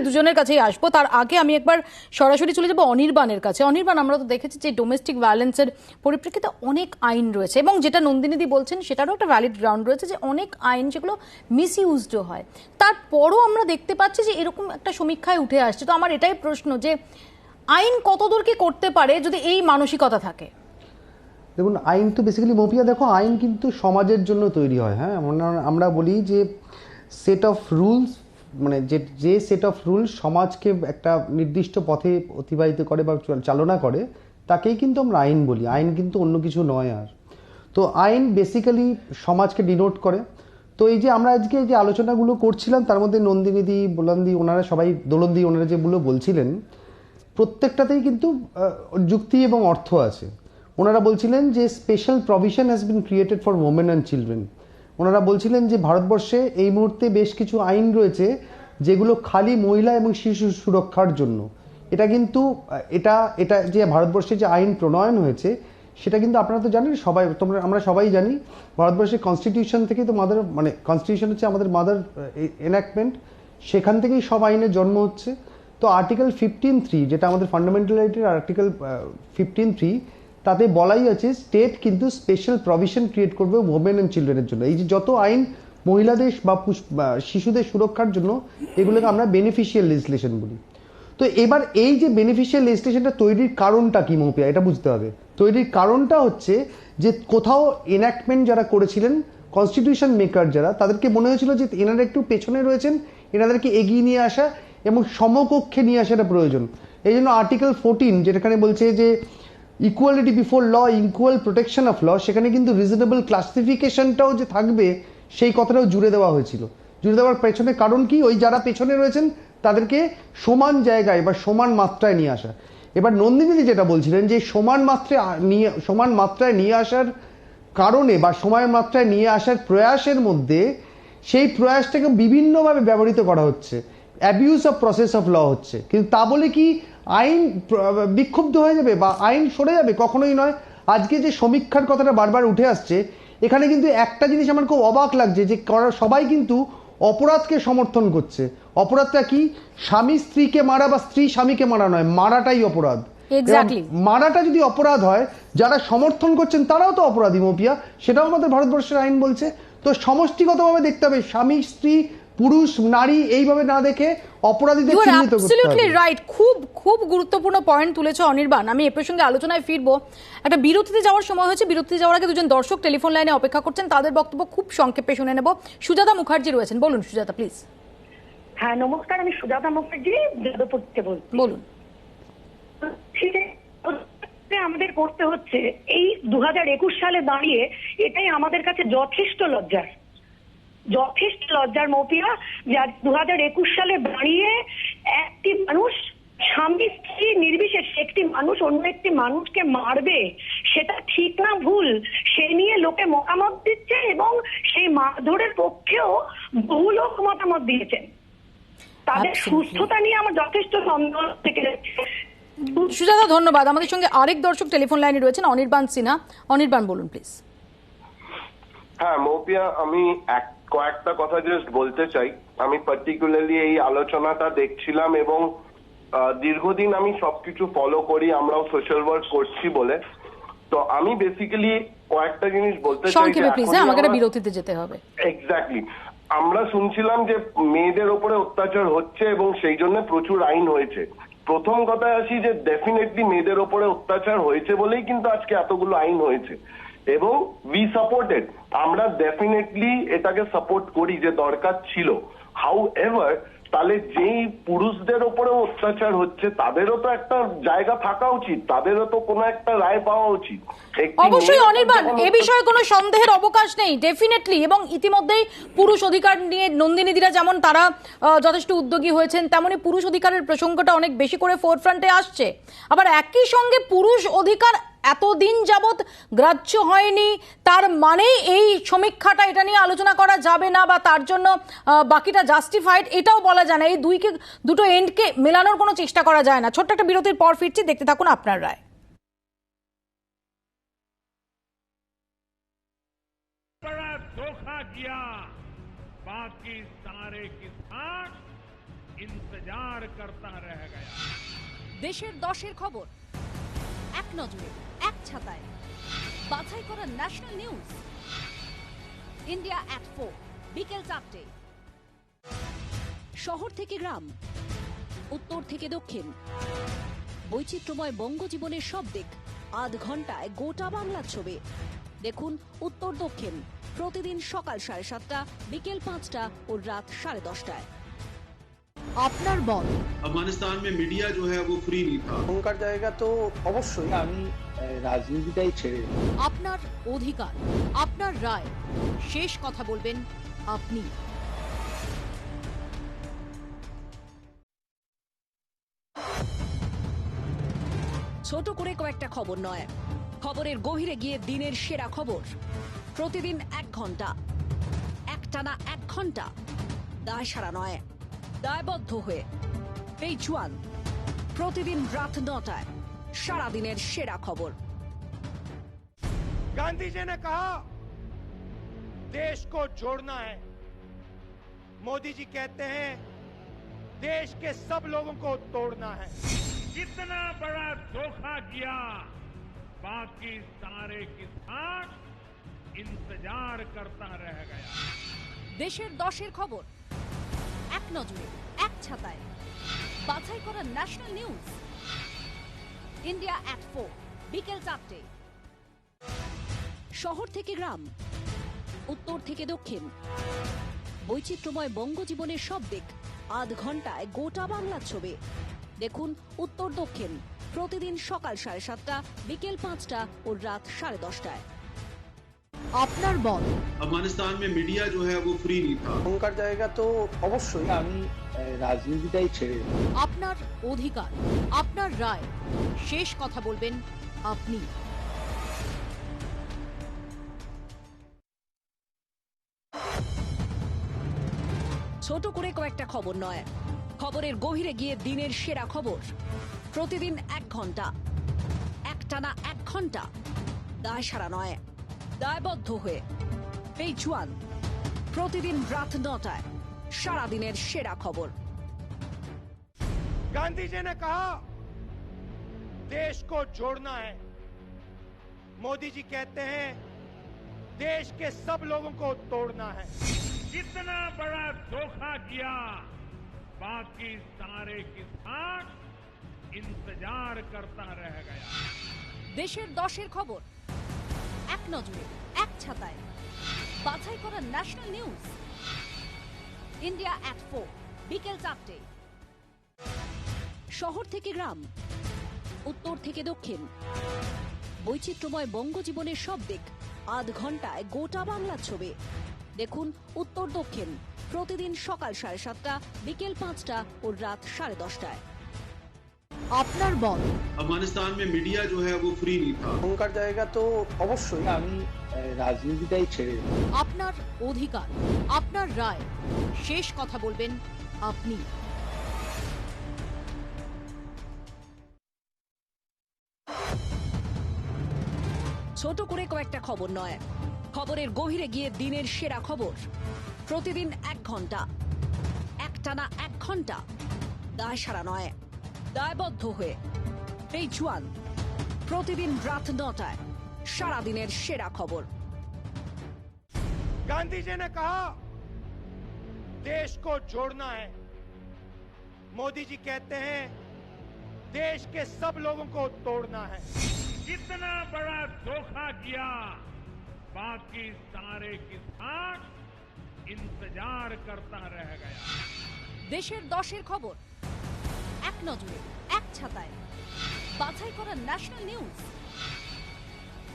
দুজনের কাছেই আসবো। তার আগে আমি একবার সরাসরি চলে যাবো অনির্বাণের কাছে। অনির্বাণ, আমরা তো দেখেছি যে ডোমেস্টিক ভায়োলেন্সের পরিপ্রেক্ষিতে অনেক আইন রয়েছে, এবং যেটা নন্দিনীদি বলছেন সেটারও একটা ভ্যালিড গ্রাউন্ড রয়েছে যে অনেক আইন যেগুলো মিসইউজডও হয়। তারপরও আমরা দেখতে পাচ্ছি যে এরকম একটা সমীক্ষায় উঠে আসছে। তো আমার এটাই প্রশ্ন যে আইন কতদূর কি করতে পারে যদি এই মানসিকতা থাকে? দেখুন, আইন তো বেসিক্যালি মপিয়া, দেখো, আইন কিন্তু সমাজের জন্য তৈরি হয়। হ্যাঁ, আমরা বলি যে সেট অফ রুলস, মানে যে সেট অফ রুলস সমাজকে একটা নির্দিষ্ট পথে অতিবাহিত করে বা চালনা করে, তাকেই কিন্তু আমরা আইন বলি। আইন কিন্তু অন্য কিছু নয়। আর তো আইন বেসিক্যালি সমাজকে ডিনোট করে। তো এই যে আমরা আজকে যে আলোচনাগুলো করছিলাম, তার মধ্যে নন্দিনীদি, দোলন্দি, ওনারা যেগুলো বলছিলেন, প্রত্যেকটাতেই কিন্তু যুক্তি এবং অর্থ আছে। ওনারা বলছিলেন যে special provision has been created for women and children. ওনারা বলছিলেন যে ভারতবর্ষে এই মুহূর্তে বেশ কিছু আইন রয়েছে যেগুলো খালি মহিলা এবং শিশু সুরক্ষার জন্য। এটা কিন্তু এটা যে ভারতবর্ষে যে আইন প্রণয়ন হয়েছে, সেটা কিন্তু আপনারা তো জানেন, আমরা সবাই জানি, ভারতবর্ষের কনস্টিটিউশন থেকেই তো কনস্টিটিউশন হচ্ছে আমাদের মাদার এনাক্টমেন্ট, সেখান থেকেই সব আইনের জন্ম হচ্ছে। তো আর্টিকেল 15(3), যেটা আমাদের ফান্ডামেন্টাল রাইটের আর্টিকেল 15(3), তাতে বলাই আছে স্টেট কিন্তু স্পেশাল প্রভিশন ক্রিয়েট করবে ওমেন অ্যান্ড চিলড্রেনের জন্য। এই যে যত আইন মহিলাদের বা শিশুদের সুরক্ষার জন্য, এগুলোকে আমরা বেনিফিশিয়াল লেজিসলেশন বলি। তো এবার এই যে বেনিফিশিয়াল লেজিসলেশনটা তৈরির কারণটা কি মপিয়া, এটা বুঝতে হবে। তৈরির কারণটা হচ্ছে যে কোথাও এনাক্টমেন্ট যারা করেছিলেন, কনস্টিটিউশন মেকার যারা, তাদেরকে মনে হয়েছিল যে এনারা একটু পেছনে রয়েছেন, এনাদেরকে এগিয়ে নিয়ে আসা এবং সমকক্ষে নিয়ে আসাটা প্রয়োজন। এই জন্য আর্টিকেল 14, যেখানে বলছে যে equality before law, equal protection of law, সেখানে কিন্তু রিজনেবল ক্লাসিফিকেশনটাও যে থাকবে, সেই কথাটাও জুড়ে দেওয়া হয়েছিল। জুড়ে দেওয়ার পেছনে কারণ কি? ওই যারা পেছনে রয়েছেন তাদেরকে সমান জায়গায় বা সমান মাত্রায় নিয়ে আসা। এবার নন্দিনী যেটা বলছিলেন যে সমান মাত্রায় নিয়ে আসার কারণে বা সমান মাত্রায় নিয়ে আসার প্রয়াসের মধ্যে, সেই প্রয়াসটাকে বিভিন্নভাবে ব্যবহৃত করা হচ্ছে, abuse of process of law হচ্ছে। কিন্তু তা বলে কি আইন বিক্ষুব্ধ হয়ে যাবে বা আইন সরে যাবে? কখনোই নয়। আজকে যে সমীক্ষার কথাটা বারবার উঠে আসছে, এখানে কিন্তু একটা জিনিস আমার খুব অবাক লাগছে, যে সবাই কিন্তু অপরাধকে সমর্থন করছে। অপরাধটা কি? স্বামী স্ত্রীকে মারা বা স্ত্রী স্বামীকে মারা নয়, মারাটাই অপরাধ। মারাটা যদি অপরাধ হয়, যারা সমর্থন করছেন তারাও তো অপরাধী মপিয়া, সেটাও আমাদের ভারতবর্ষের আইন বলছে। তো সমষ্টিগতভাবে দেখতে হবে, স্বামী স্ত্রী পুরুষ নারী এইভাবে না দেখে অপরাধীদের চিহ্নিত করতে হবে। রাইট, খুব খুব গুরুত্বপূর্ণ পয়েন্ট তুলেছে অনির্বাণ। আমি এ প্রসঙ্গে আলোচনায় ফিরবো। একটা বিরতিতে যাওয়ার সময় হয়েছে, বিরতিতে যাওয়ার আগে দুজন দর্শক টেলিফোন লাইনে অপেক্ষা করছেন, তাদের বক্তব্য খুব সংক্ষেপে শুনে নেব। সুজাতা মুখার্জি রয়েছেন, বলুন সুজাতা প্লিজ। হ্যাঁ নমস্কার, আমি সুজাতা মুখার্জি যাদবপুর থেকে বলছি। বলুন। আমাদের করতে হচ্ছে এই 2021 সালে দাঁড়িয়ে, এটাই আমাদের কাছে যথেষ্ট লজ্জার মপিয়া, যে 2021 সালে দাঁড়িয়ে একটি মানুষ স্বামী স্ত্রী নির্বিশেষে একটি মানুষ অন্য একটি মানুষকে মারবে, সেটা ঠিক না ভুল, সে নিয়ে লোকে মতামত দিচ্ছে এবং সেই মারধরের পক্ষেও বহু লোক মতামত দিয়েছেন। তাদের সুস্থতা নিয়ে আমার যথেষ্ট সন্দেহ থেকে যাচ্ছে। সুজাতা ধন্যবাদ। আমাদের সঙ্গে আরেক দর্শক টেলিফোন লাইনে রয়েছেন অনির্বাণ সিনহা। অনির্বাণ বলুন প্লিজ। হ্যাঁ মৌপিয়া, আমি কয়েকটা কথা জাস্ট বলতে চাই। আমি পার্টিকুলারলি এই আলোচনাটা দেখছিলাম এবং দীর্ঘদিন আমি সবকিছু ফলো করি, আমরাও সোশ্যাল ওয়ার্ক করছি বলে। তো আমি বেসিক্যালি কয়েকটা জিনিস বলতে চাই। সংক্ষেপে প্লিজ, আমাকে একটা বিরতিতে যেতে হবে। এক্স্যাক্টলি, আমরা শুনছিলাম যে মেয়েদের ওপরে অত্যাচার হচ্ছে এবং সেই জন্য প্রচুর আইন হয়েছে। প্রথম কথায় আসি যে ডেফিনেটলি মেয়েদের ওপরে অত্যাচার হয়েছে বলেই কিন্তু আজকে এতগুলো আইন হয়েছে এবং উই সাপোর্টেড, আমরা ডেফিনেটলি এটাকে সাপোর্ট করি যে দরকার ছিল। হাউ এভার, তাহলে যেই পুরুষদের ওপরে অত্যাচার হচ্ছে তাদেরও তো একটা জায়গা থাকা উচিত, তাদেরও তো কোনো একটা রায় পাওয়া উচিত। অবশ্যই অনির্বাণ, এ বিষয়ে কোনো সন্দেহের অবকাশ নেই ডেফিনেটলি। এবং ইতিমধ্যেই পুরুষ অধিকার নিয়ে নন্দিনীদিরা যেমন তারা যথেষ্ট উদ্যোগী হয়েছেন, তেমনি পুরুষ অধিকারের প্রসঙ্গটা অনেক বেশি করে ফোরফ্রন্টে আসছে। আবার একই সঙ্গে পুরুষ অধিকার এতদিন যাবৎ গ্রাহ্য হয়নি, তার মানে এই সমীক্ষাটা এটা নিয়ে আলোচনা করা যাবে না বা তার জন্য বাকিটা জাস্টিফাইড এটাও বলা যায় না। এই দুটো এন্ডকে মেলানোর কোনো চেষ্টা করা যায় না। ছোট্ট একটা বিরতির পর ফিরছি, দেখতে থাকুন আপনার রায়। बड़ा धोखा किया, बाकी सारे किसान इंतजार करता रह गया। দেশের 10-এর খবর এক নজরে, এক ছাতায়, বাছাই করা ন্যাশনাল নিউজ। ইন্ডিয়া এট 4, বিকেল 4টে। শহর থেকে গ্রাম, উত্তর থেকে দক্ষিণ, বৈচিত্র্যময় বঙ্গজীবনের সব দিক আধ ঘন্টায় গোটা বাংলার ছবি। দেখুন উত্তর দক্ষিণ প্রতিদিন সকাল 7:30, বিকেল 5টা ও রাত 10:30টায়। আপনার বল। আফগানিস্তান में मीडिया जो है वो फ्री नहीं था। ওখানকার জায়গা তো অবশ্যই আমি রাজনীতিটাই ছেড়ে। আপনার অধিকার, আপনার রায়, শেষ কথা বলবেন আপনি। ছোট করে কয়েকটা খবর নয়, খবরের গভীরে গিয়ে দিনের সেরা খবর। প্রতিদিন 1 ঘন্টা, একটানা 1 ঘন্টা, দায় সারা নয়, দায়বদ্ধ হয়ে। পেজ 1, প্রতিদিন রাত 9টায়, সারাদিনের সেরা খবর। गांधी जी ने कहा देश को जोड़ना है, मोदी जी कहते हैं देश के सब लोगों को तोड़ना है। कितना बड़ा धोखा किया, बाकी सारे किसान इंतजार करता रह गया। দেশের 10-এর খবর এক নজরে, এক ছাতায়, বাছাই করা ন্যাশনাল নিউজ। ইন্ডিয়া এট 4, বিকেল 4টে। শহর থেকে গ্রাম, উত্তর থেকে দক্ষিণ, বৈচিত্র্যময় বঙ্গজীবনের সব দিক আধ ঘন্টায় গোটা বাংলার ছবি। দেখুন উত্তর দক্ষিণ প্রতিদিন সকাল 7:30, বিকেল 5টা ও রাত 10:30টায়। আপনার বল। আফগানিস্তান में मीडिया जो है वो फ्री नहीं था। ওখানকার জায়গা তো অবশ্যই আমি রাজনীতিটাই ছেড়ে। আপনার অধিকার, আপনার রায়, শেষ কথা বলবেন আপনি। ছোট করে কয়েকটা খবর নয়, খবরের গভীরে গিয়ে দিনের সেরা খবর। প্রতিদিন 1 ঘন্টা, একটানা 1 ঘন্টা, দায় সারা নয়, দায়বদ্ধ হয়ে। পেজ 1, প্রতিদিন রাত 9টায়, সারাদিনের সেরা খবর। गांधी जी ने कहा देश को जोड़ना है, मोदी जी कहते हैं देश के सब लोगों को तोड़ना है। कितना बड़ा धोखा किया, बाकी सारे किसान इंतजार करता रह गया। দেশের 10-এর খবর এক নজরে, এক ছাতায়, বাছাই করা ন্যাশনাল নিউজ। ইন্ডিয়া এট 4, বিকেল 4টে। শহর থেকে গ্রাম, উত্তর থেকে দক্ষিণ, বৈচিত্র্যময় বঙ্গজীবনের সব দিক আধ ঘন্টায় গোটা বাংলার ছবি। দেখুন উত্তর দক্ষিণ প্রতিদিন সকাল 7:30, বিকেল 5টা ও রাত 10:30টায়। আপনার বল। আফগানিস্তান में मीडिया जो है वो फ्री नहीं था। ওখানকার জায়গা তো অবশ্যই আমি রাজনীতিটাই ছেড়ে। আপনার অধিকার, আপনার রায়, শেষ কথা বলবেন আপনি। ছোট করে কয়েকটা খবর নয়, খবরের গভীরে গিয়ে দিনের সেরা খবর। প্রতিদিন 1 ঘন্টা, একটানা 1 ঘন্টা, দায় সারা নয়, দায়বদ্ধ হয়ে। পেজ ওয়ান, প্রতিদিন রাত 9টায় সারাদিনের সেরা খবর। गांधी जी ने कहा देश को जोड़ना है। मोदी जी कहते हैं देश के सब लोगों को तोड़ना है। कितना बड़ा धोखा किया, बाकी सारे किसान इंतजार करता रह गया। দেশের 10-এর খবর এক নজরে, এক ছাতায়, বাছাই করা ন্যাশনাল নিউজ।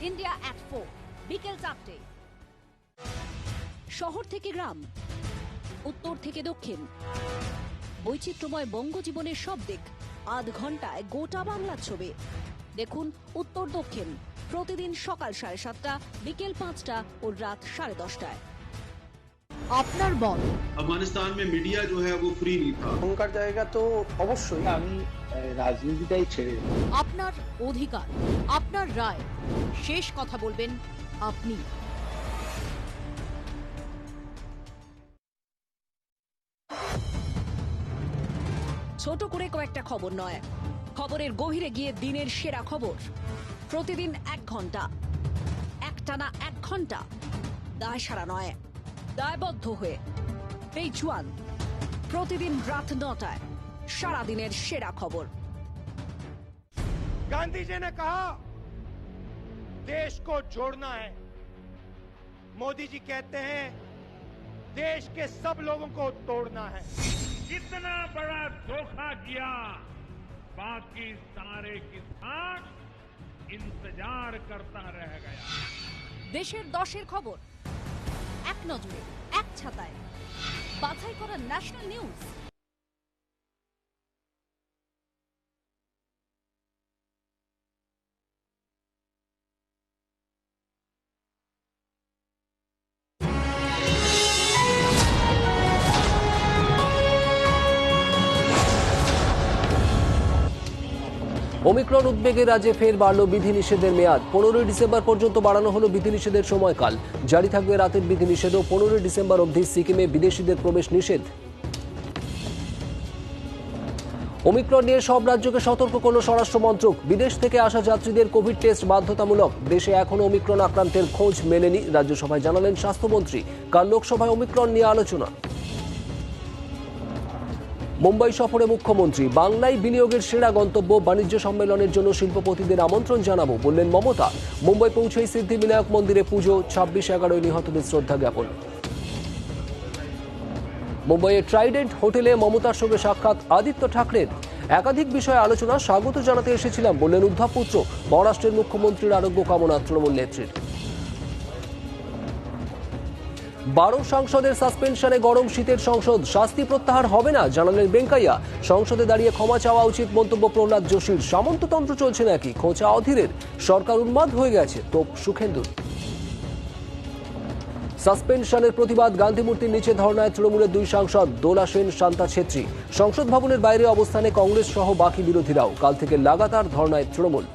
ইন্ডিয়া এট 4, বিকেল 4টে। শহর থেকে গ্রাম, উত্তর থেকে দক্ষিণ, বৈচিত্র্যময় বঙ্গজীবনের সব দিক আধ ঘন্টায় গোটা বাংলার ছবি। দেখুন উত্তর দক্ষিণ প্রতিদিন সকাল 7:30, বিকেল 5টা ও রাত 10:30টায়। আপনার বল। अफगानिस्तान में मीडिया जो है वो फ्री नहीं था। এখনকার জায়গা তো অবশ্যই আমি রাজনীতিটাই ছেড়ে দেব। আপনার অধিকার, আপনার রায়, শেষ কথা বলবেন আপনি। ছোট করে কয়েকটা খবর নয়, খবরের গভীরে গিয়ে দিনের সেরা খবর। প্রতিদিন 1 ঘন্টা, একটানা 1 ঘন্টা, দায় সারা নয়, দায়বদ্ধ হয়ে। পেজ ওয়ান, প্রতিদিন রাত 9টায় সারাদিনের সেরা খবর। गांधी जी ने कहा देश को जोड़ना है। मोदी जी कहते हैं देश के सब लोगों को तोड़ना है। कितना बड़ा धोखा किया, बाकी सारे किसान इंतजार करता रह गया। দেশের 10-এর খবর এক নজরে, এক ছাতায়, বাছাই করা ন্যাশনাল নিউজ। ওমিক্রন উদ্বেগে রাজ্যে ফের বাড়ল বিধিনিষেধের মেয়াদ। 15 ডিসেম্বর পর্যন্ত বাড়ানো হলো বিধিনিষেধের সময়কাল। জারি থাকবে রাতের বিধিনিষেধও। 15 ডিসেম্বর অবধি সিকিমে বিদেশিদের প্রবেশ নিষেধ। ওমিক্রন নিয়ে সব রাজ্যকে সতর্ক করল স্বরাষ্ট্র মন্ত্রক। বিদেশ থেকে আসা যাত্রীদের কোভিড টেস্ট বাধ্যতামূলক। দেশে এখনো ওমিক্রন আক্রান্তের খোঁজ মেলেনি, রাজ্যসভায় জানালেন স্বাস্থ্যমন্ত্রী। কাল লোকসভায় ওমিক্রন নিয়ে আলোচনা। মুম্বাই সফরে মুখ্যমন্ত্রী। বাংলায় বিনিয়োগের সেরা গন্তব্য, বাণিজ্য সম্মেলনের জন্য শিল্পপতিদের আমন্ত্রণ জানাবো বললেন মমতা। মুম্বাই পৌঁছেই সিদ্ধিবিনায়ক মন্দিরে পুজো, 26/11 নিহতদের শ্রদ্ধা জ্ঞাপন। মুম্বাইয়ের ট্রাইডেন্ট হোটেলে মমতার সঙ্গে সাক্ষাৎ আদিত্য ঠাকরের। একাধিক বিষয়ে আলোচনা, স্বাগত জানাতে এসেছিলাম বললেন উদ্ধব পুত্র। মহারাষ্ট্রের মুখ্যমন্ত্রীর আরোগ্য কামনা তৃণমূল নেত্রীর। 12 সাংসদের সাসপেনশনে গরম শীতের সংসদ, শাস্তি প্রত্যাহার হবে না জানালেন বেঙ্কাইয়া। সংসদে দাঁড়িয়ে ক্ষমা চাওয়া উচিত মন্তব্য প্রহ্লাদ যোশীর। সামন্ততন্ত্র চলছে নাকি, খোঁচা অধীরের। সরকার উন্মাদ হয়ে গেছে, তোপ সুখেন্দুর। সাসপেনশনের প্রতিবাদ, গান্ধী মূর্তির নিচে ধর্নায় তৃণমূলের 2 সাংসদ দোলা সেন, শান্তা ছেত্রী। সংসদ ভবনের বাইরে অবস্থানে কংগ্রেস সহ বাকি বিরোধীরাও। কাল থেকে লাগাতার ধর্নায় তৃণমূল।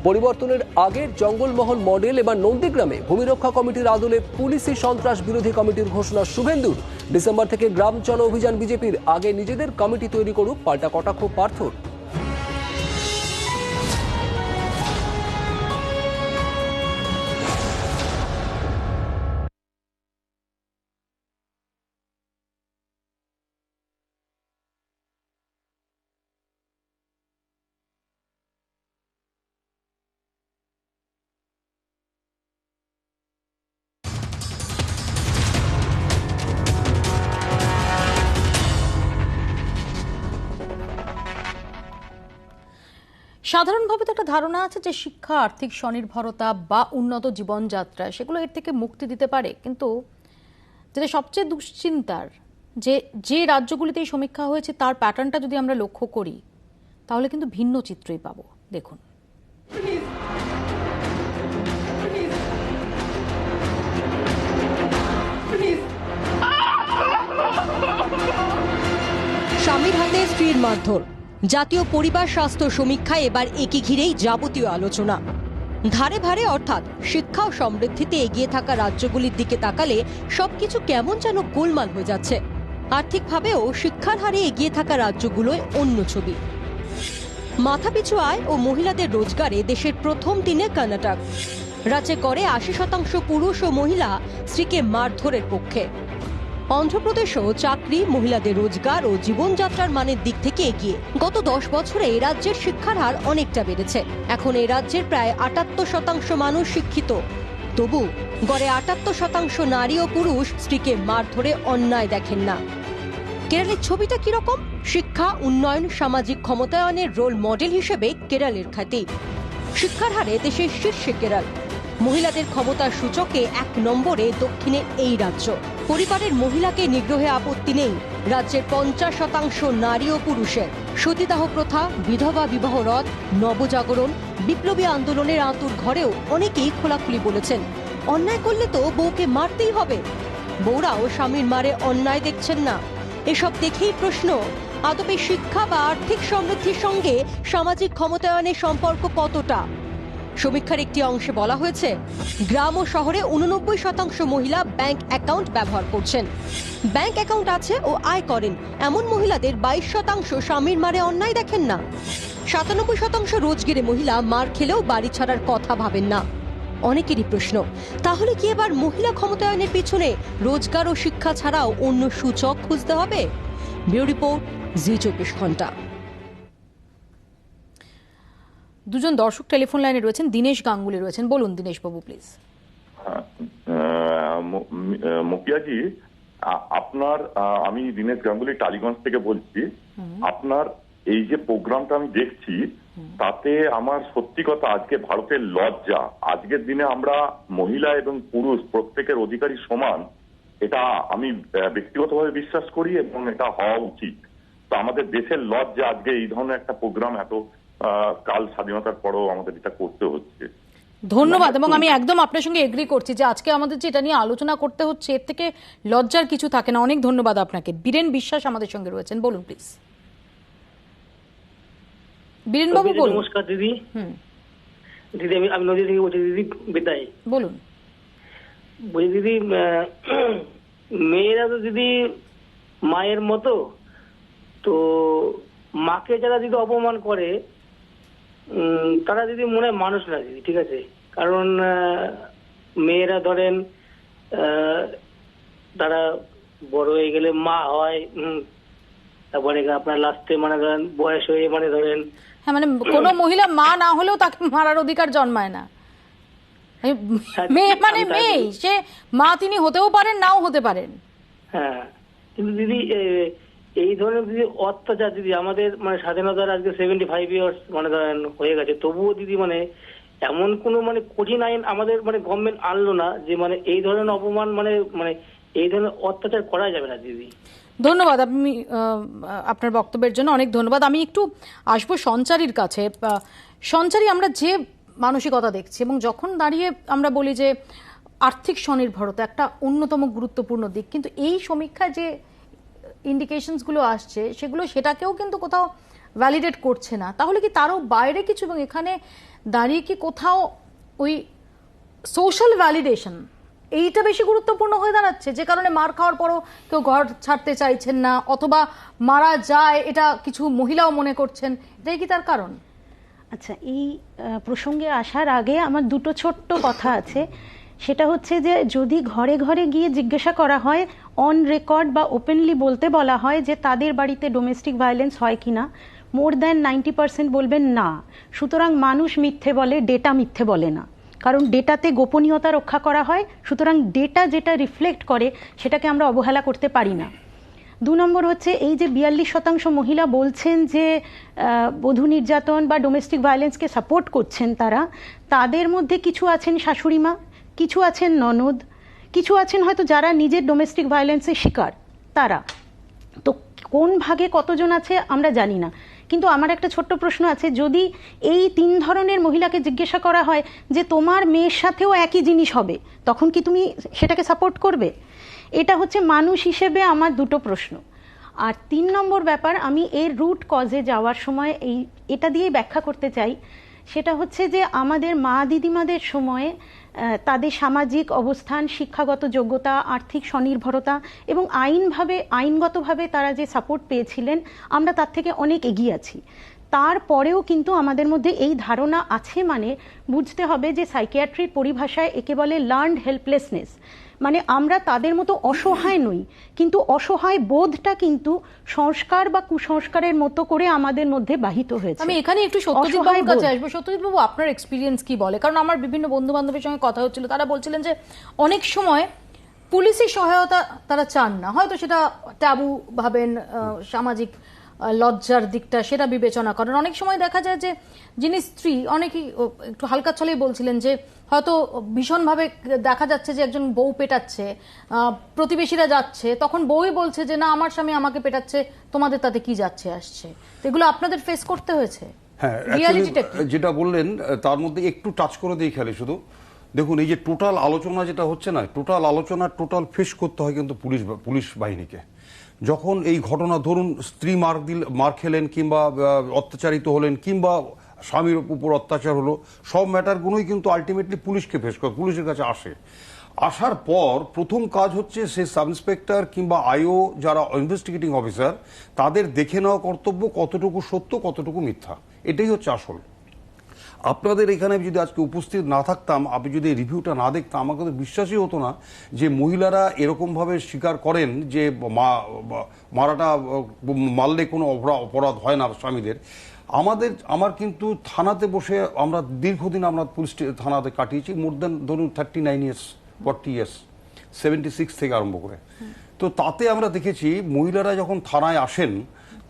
পরিবর্তনের আগের জঙ্গলমহল মডেল এবার নন্দীগ্রামে। ভূমিরক্ষা কমিটির আদলে পুলিশি সন্ত্রাস বিরোধী কমিটির ঘোষণা শুভেন্দুর। ডিসেম্বর থেকে গ্রাম চলো অভিযান বিজেপির। আগে নিজেদের কমিটি তৈরি করুক, পাল্টা কটাক্ষ পার্থর। সাধারণভাবে তো একটা ধারণা আছে যে শিক্ষা, আর্থিক স্বনির্ভরতা বা উন্নত জীবনযাত্রা সেগুলো এর থেকে মুক্তি দিতে পারে, কিন্তু যেটা সবচেয়ে দুশ্চিন্তার যে রাজ্যগুলিতে এই সমীক্ষা হয়েছে তার প্যাটার্নটা যদি আমরা লক্ষ্য করি তাহলে কিন্তু ভিন্ন চিত্রই পাবো। দেখুন, স্বামীর হাতে স্ত্রীর মারধর, জাতীয় পরিবার স্বাস্থ্য সমীক্ষায় এবার একই ঘিরেই যাবতীয় আলোচনা। ধারে ভারে অর্থাৎ শিক্ষা ও সমৃদ্ধিতে এগিয়ে থাকা রাজ্যগুলির দিকে তাকালে সবকিছু কেমন যেন গোলমাল হয়ে যাচ্ছে। আর্থিকভাবেও শিক্ষার হারে এগিয়ে থাকা রাজ্যগুলোয় অন্য ছবি। মাথাপিছু আয় ও মহিলাদের রোজগারে দেশের প্রথম দিনে কর্ণাটক। রাজ্যে গড়ে ৮০% পুরুষ ও মহিলা স্ত্রীকে মারধরের পক্ষে। অন্ধ্রপ্রদেশও চাকরি, মহিলাদের রোজগার ও জীবনযাত্রার মানের দিক থেকে এগিয়ে। গত 10 বছরে এই রাজ্যের শিক্ষার হার অনেকটা বেড়েছে। এখন এই রাজ্যের প্রায় ৭৮% মানুষ শিক্ষিত। তবু গড়ে ৭৮% নারী ও পুরুষ স্ত্রীকে মারধরে অন্যায় দেখেন না। কেরলের ছবিটা কিরকম? শিক্ষা, উন্নয়ন, সামাজিক ক্ষমতায়নের রোল মডেল হিসেবে কেরলের খ্যাতি। শিক্ষার হারে দেশের শীর্ষে কেরল। মহিলাদের ক্ষমতার সূচকে ১ নম্বরে দক্ষিণের এই রাজ্য। পরিবারের মহিলাকে নিগ্রহে আপত্তি নেই রাজ্যের ৫০% নারী ও পুরুষের। সতীদাহ প্রথা, বিধবা বিবাহ রদ, নবজাগরণ, বিপ্লবী আন্দোলনের আঁতুর ঘরেও অনেকেই খোলাখুলি বলেছেন, অন্যায় করলে তো বউকে মারতেই হবে। বউরাও স্বামীর মারে অন্যায় দেখছেন না। এসব দেখেই প্রশ্ন, আদপে শিক্ষা বা আর্থিক সমৃদ্ধির সঙ্গে সামাজিক ক্ষমতায়নের সম্পর্ক কতটা? সমীক্ষার একটি অংশে বলা হয়েছে, গ্রাম ও শহরে 89% মহিলা ব্যাংক অ্যাকাউন্ট ব্যবহার করছেন। ব্যাংক অ্যাকাউন্ট আছে ও আয় করেন এমন মহিলাদের 22% স্বামীর মারে অন্যায় দেখেন না। 97% রোজগেরে মহিলা মার খেলেও বাড়ি ছাড়ার কথা ভাবেন না। অনেকেরই প্রশ্ন, তাহলে কি এবার মহিলা ক্ষমতায়নের পিছনে রোজগার ও শিক্ষা ছাড়াও অন্য সূচক খুঁজতে হবে? ব্যুরো রিপোর্ট, জি 24 ঘন্টা। দুজন দর্শক টেলিফোন লাইনে রয়েছেন। দীনেশ গাঙ্গুলি রয়েছেন, বলুন দীনেশ বাবু প্লিজ। মুখিয়াজি, আপনার, আমি দীনেশ গাঙ্গুলি টালিগঞ্জ থেকে বলছি। আপনার এই যে প্রোগ্রামটা আমি দেখছি, তাতে আমার সত্যি কথা আজকে ভারতের লজ্জা। আজকের দিনে আমরা মহিলা এবং পুরুষ প্রত্যেকের অধিকারী সমান, এটা আমি ব্যক্তিগতভাবে বিশ্বাস করি এবং এটা হওয়া উচিত। তো আমাদের দেশের লজ্জা আজকে এই ধরনের একটা প্রোগ্রাম এত কাল স্বাধীনতার পরেও আমাদের এটা করতে হচ্ছে। ধন্যবাদ, এবং আমি একদম আপনার সঙ্গে এগ্রি করছি যে আজকে আমাদের যে এটা নিয়ে আলোচনা করতে হচ্ছে, এর থেকে লজ্জার কিছু থাকে না। অনেক ধন্যবাদ আপনাকে। বীরেন বিশ্বাস আমাদের সঙ্গে রয়েছেন, বলুন প্লিজ। বীরেন বাবু বলুন। নমস্কার দিদি। দিদি আমি নদী থেকে বলছি দিদি, বিদায়। বলুন। বলছি দিদি, মেয়েরা তো দিদি মায়ের মতো, তো মাকে যারা দিদি অপমান করে তারা দিদি মনে হয় মানুষ না দিদি, ঠিক আছে? কারণ মেয়েরা ধরেন তারা বড় হয়ে গেলে মা হয়, তারপরে আপনার লাস্টে মানে ধরেন বয়স হয়ে মানে ধরেন, হ্যাঁ, মানে কোনো মহিলা মা না হলেও তাকে মারার অধিকার জন্মায় না। মেয়ে মানে মেয়ে, সে মা তিনি হতেও পারেন, নাও হতে পারেন। হ্যাঁ, কিন্তু দিদি এই ধরনের দিদি অত্যাচার দিদি আমাদের মানে স্বাধীনতার আজকে 75 ইয়ার্স মানে ধরেন হয়ে গেছে, তবুও দিদি মানে এমন কোনো মানে কঠিন আইন আমাদের মানে গভর্নমেন্ট আনলো না যে মানে এই ধরনের অপমান মানে মানে এই ধরনের অত্যাচার করা যাবে না দিদি। ধন্যবাদ আপনি আপনার বক্তব্যের জন্য, অনেক ধন্যবাদ। আমি একটু আসবো সঞ্চারীর কাছে। সঞ্চারী, আমরা যে মানসিকতা দেখছি এবং যখন দাঁড়িয়ে আমরা বলি যে আর্থিক স্বনির্ভরতা একটা অন্যতম গুরুত্বপূর্ণ দিক, কিন্তু এই সমীক্ষায় যে ইন্ডিকেশনসগুলো আসছে সেগুলো সেটাকেও কিন্তু কোথাও ভ্যালিডেট করছে না। তাহলে কি তারও বাইরে কিছু, এবং এখানে দাঁড়িয়ে কি কোথাও ওই সোশ্যাল ভ্যালিডেশন এইটা বেশি গুরুত্বপূর্ণ হয়ে দাঁড়াচ্ছে, যে কারণে মার খাওয়ার পরও কেউ ঘর ছাড়তে চাইছেন না, অথবা মারা যায় এটা কিছু মহিলাও মনে করছেন? এটাই কি তার কারণ? আচ্ছা, এই প্রসঙ্গে আসার আগে আমার দুটো ছোট্ট কথা আছে। সেটা হচ্ছে যে যদি ঘরে ঘরে গিয়ে জিজ্ঞাসা করা হয়, অন রেকর্ড বা ওপেনলি বলতে বলা হয় যে তাদের বাড়িতে ডোমেস্টিক ভায়োলেন্স হয় কিনা, মোর দ্যান 90% বলবেন না। সুতরাং মানুষ মিথ্যে বলে, ডেটা মিথ্যে বলে না, কারণ ডেটাতে গোপনীয়তা রক্ষা করা হয়। সুতরাং ডেটা যেটা রিফ্লেক্ট করে সেটাকে আমরা অবহেলা করতে পারি না। 2 নম্বর হচ্ছে এই যে 42% মহিলা বলছেন যে বধূ নির্যাতন বা ডোমেস্টিক ভায়োলেন্সকে সাপোর্ট করছেন, তাদের মধ্যে কিছু আছেন শাশুড়ি মা, কিছু আছেন ননদ, কিছু আছেন হয়তো যারা নিজের ডোমেস্টিক ভায়োলেন্সের শিকার। তারা তো কোন ভাগে কতজন আছে আমরা জানি না। কিন্তু আমার একটা ছোট্ট প্রশ্ন আছে, যদি এই 3 ধরনের মহিলাকে জিজ্ঞাসা করা হয় যে তোমার মেয়ের সাথেও একই জিনিস হবে, তখন কি তুমি সেটাকে সাপোর্ট করবে? এটা হচ্ছে মানুষ হিসেবে আমার দুটো প্রশ্ন। আর 3 নম্বর ব্যাপার, আমি এর রুট কজে যাওয়ার সময় এটা দিয়েই ব্যাখ্যা করতে চাই, সেটা হচ্ছে যে আমাদের মা দিদিমাদের সময়ে তাদের সামাজিক অবস্থান, শিক্ষাগত যোগ্যতা, আর্থিক স্বনির্ভরতা এবং আইনগতভাবে তারা যে সাপোর্ট পেয়েছিলেন, আমরা তার থেকে অনেক এগিয়ে আছি। তারপরেও কিন্তু আমাদের মধ্যে এই ধারণা আছে, মানে বুঝতে হবে যে সাইকিয়াট্রির পরিভাষায় একে বলে লার্নড হেল্পলেসনেস, মানে আমরা তাদের মতো অসহায় নই, কিন্তু অসহায় বোধটা কিন্তু সংস্কার বা কুসংস্কারের মতো করে আমাদের মধ্যে বাহিত হয়েছে। আমি এখানে একটু সত্যজিৎ বাবুর কাছে আসবো। সত্যজিৎ বাবু, আপনার এক্সপিরিয়েন্স কি বলে? কারণ আমার বিভিন্ন বন্ধু বান্ধবের সঙ্গে কথা হচ্ছিল, তারা বলছিলেন যে অনেক সময় পুলিশি সহায়তা তারা চান না, হয়তো সেটা ট্যাবু ভাবেন, সামাজিক লজ্জার দিকটা সেটা বিবেচনা করেন। অনেক সময় দেখা যায় যে যিনি স্ত্রী, অনেকেই একটু হালকা ছলেই বলছিলেন যে হয়তো ভীষণভাবে দেখা যাচ্ছে যে একজন বউ পেটাচ্ছে, প্রতিবেশীরা যাচ্ছে, তখন বউই বলছে যে না আমার স্বামী আমাকে পেটাচ্ছে, তোমাদের তাতে কি যাচ্ছে আসছে। এগুলো আপনাদের ফেস করতে হয়েছে? হ্যাঁ, যেটা বললেন তার মধ্যে একটু টাচ করে দিয়ে খেলে শুধু দেখুন, এই যে টোটাল আলোচনা যেটা হচ্ছে না, টোটাল আলোচনা টোটাল ফেস করতে হয় কিন্তু পুলিশ বাহিনীকে। যখন এই ঘটনা ধরুন স্ত্রী মার খেলেন কিংবা অত্যাচারিত হলেন কিংবা স্বামীর উপর অত্যাচার হলো, সব ম্যাটারগুলোই কিন্তু আলটিমেটলি পুলিশকে ফেস করে, পুলিশের কাছে আসার পর প্রথম কাজ হচ্ছে সে সাব ইন্সপেক্টর কিংবা আইও যারা ইনভেস্টিগেটিং অফিসার, তাদের দেখে নেওয়া কর্তব্য কতটুকু সত্য কতটুকু মিথ্যা, এটাই হচ্ছে আসল। আপনাদের এখানে যদি আজকে উপস্থিত না থাকতাম, আপনি যদি রিভিউটা না দেখতাম, আমাকে তো বিশ্বাসই হতো না যে মহিলারা এরকমভাবে স্বীকার করেন যে মারলে কোনো অপরাধ হয় না স্বামীদের। আমার কিন্তু থানাতে বসে আমরা দীর্ঘদিন আমরা পুলিশ থানাতে কাটিয়েছি, মোর দেন ধরুন 39 ইয়ার্স 40 ইয়ার্স 76 থেকে আরম্ভ করে। তো তাতে আমরা দেখেছি মহিলারা যখন থানায় আসেন,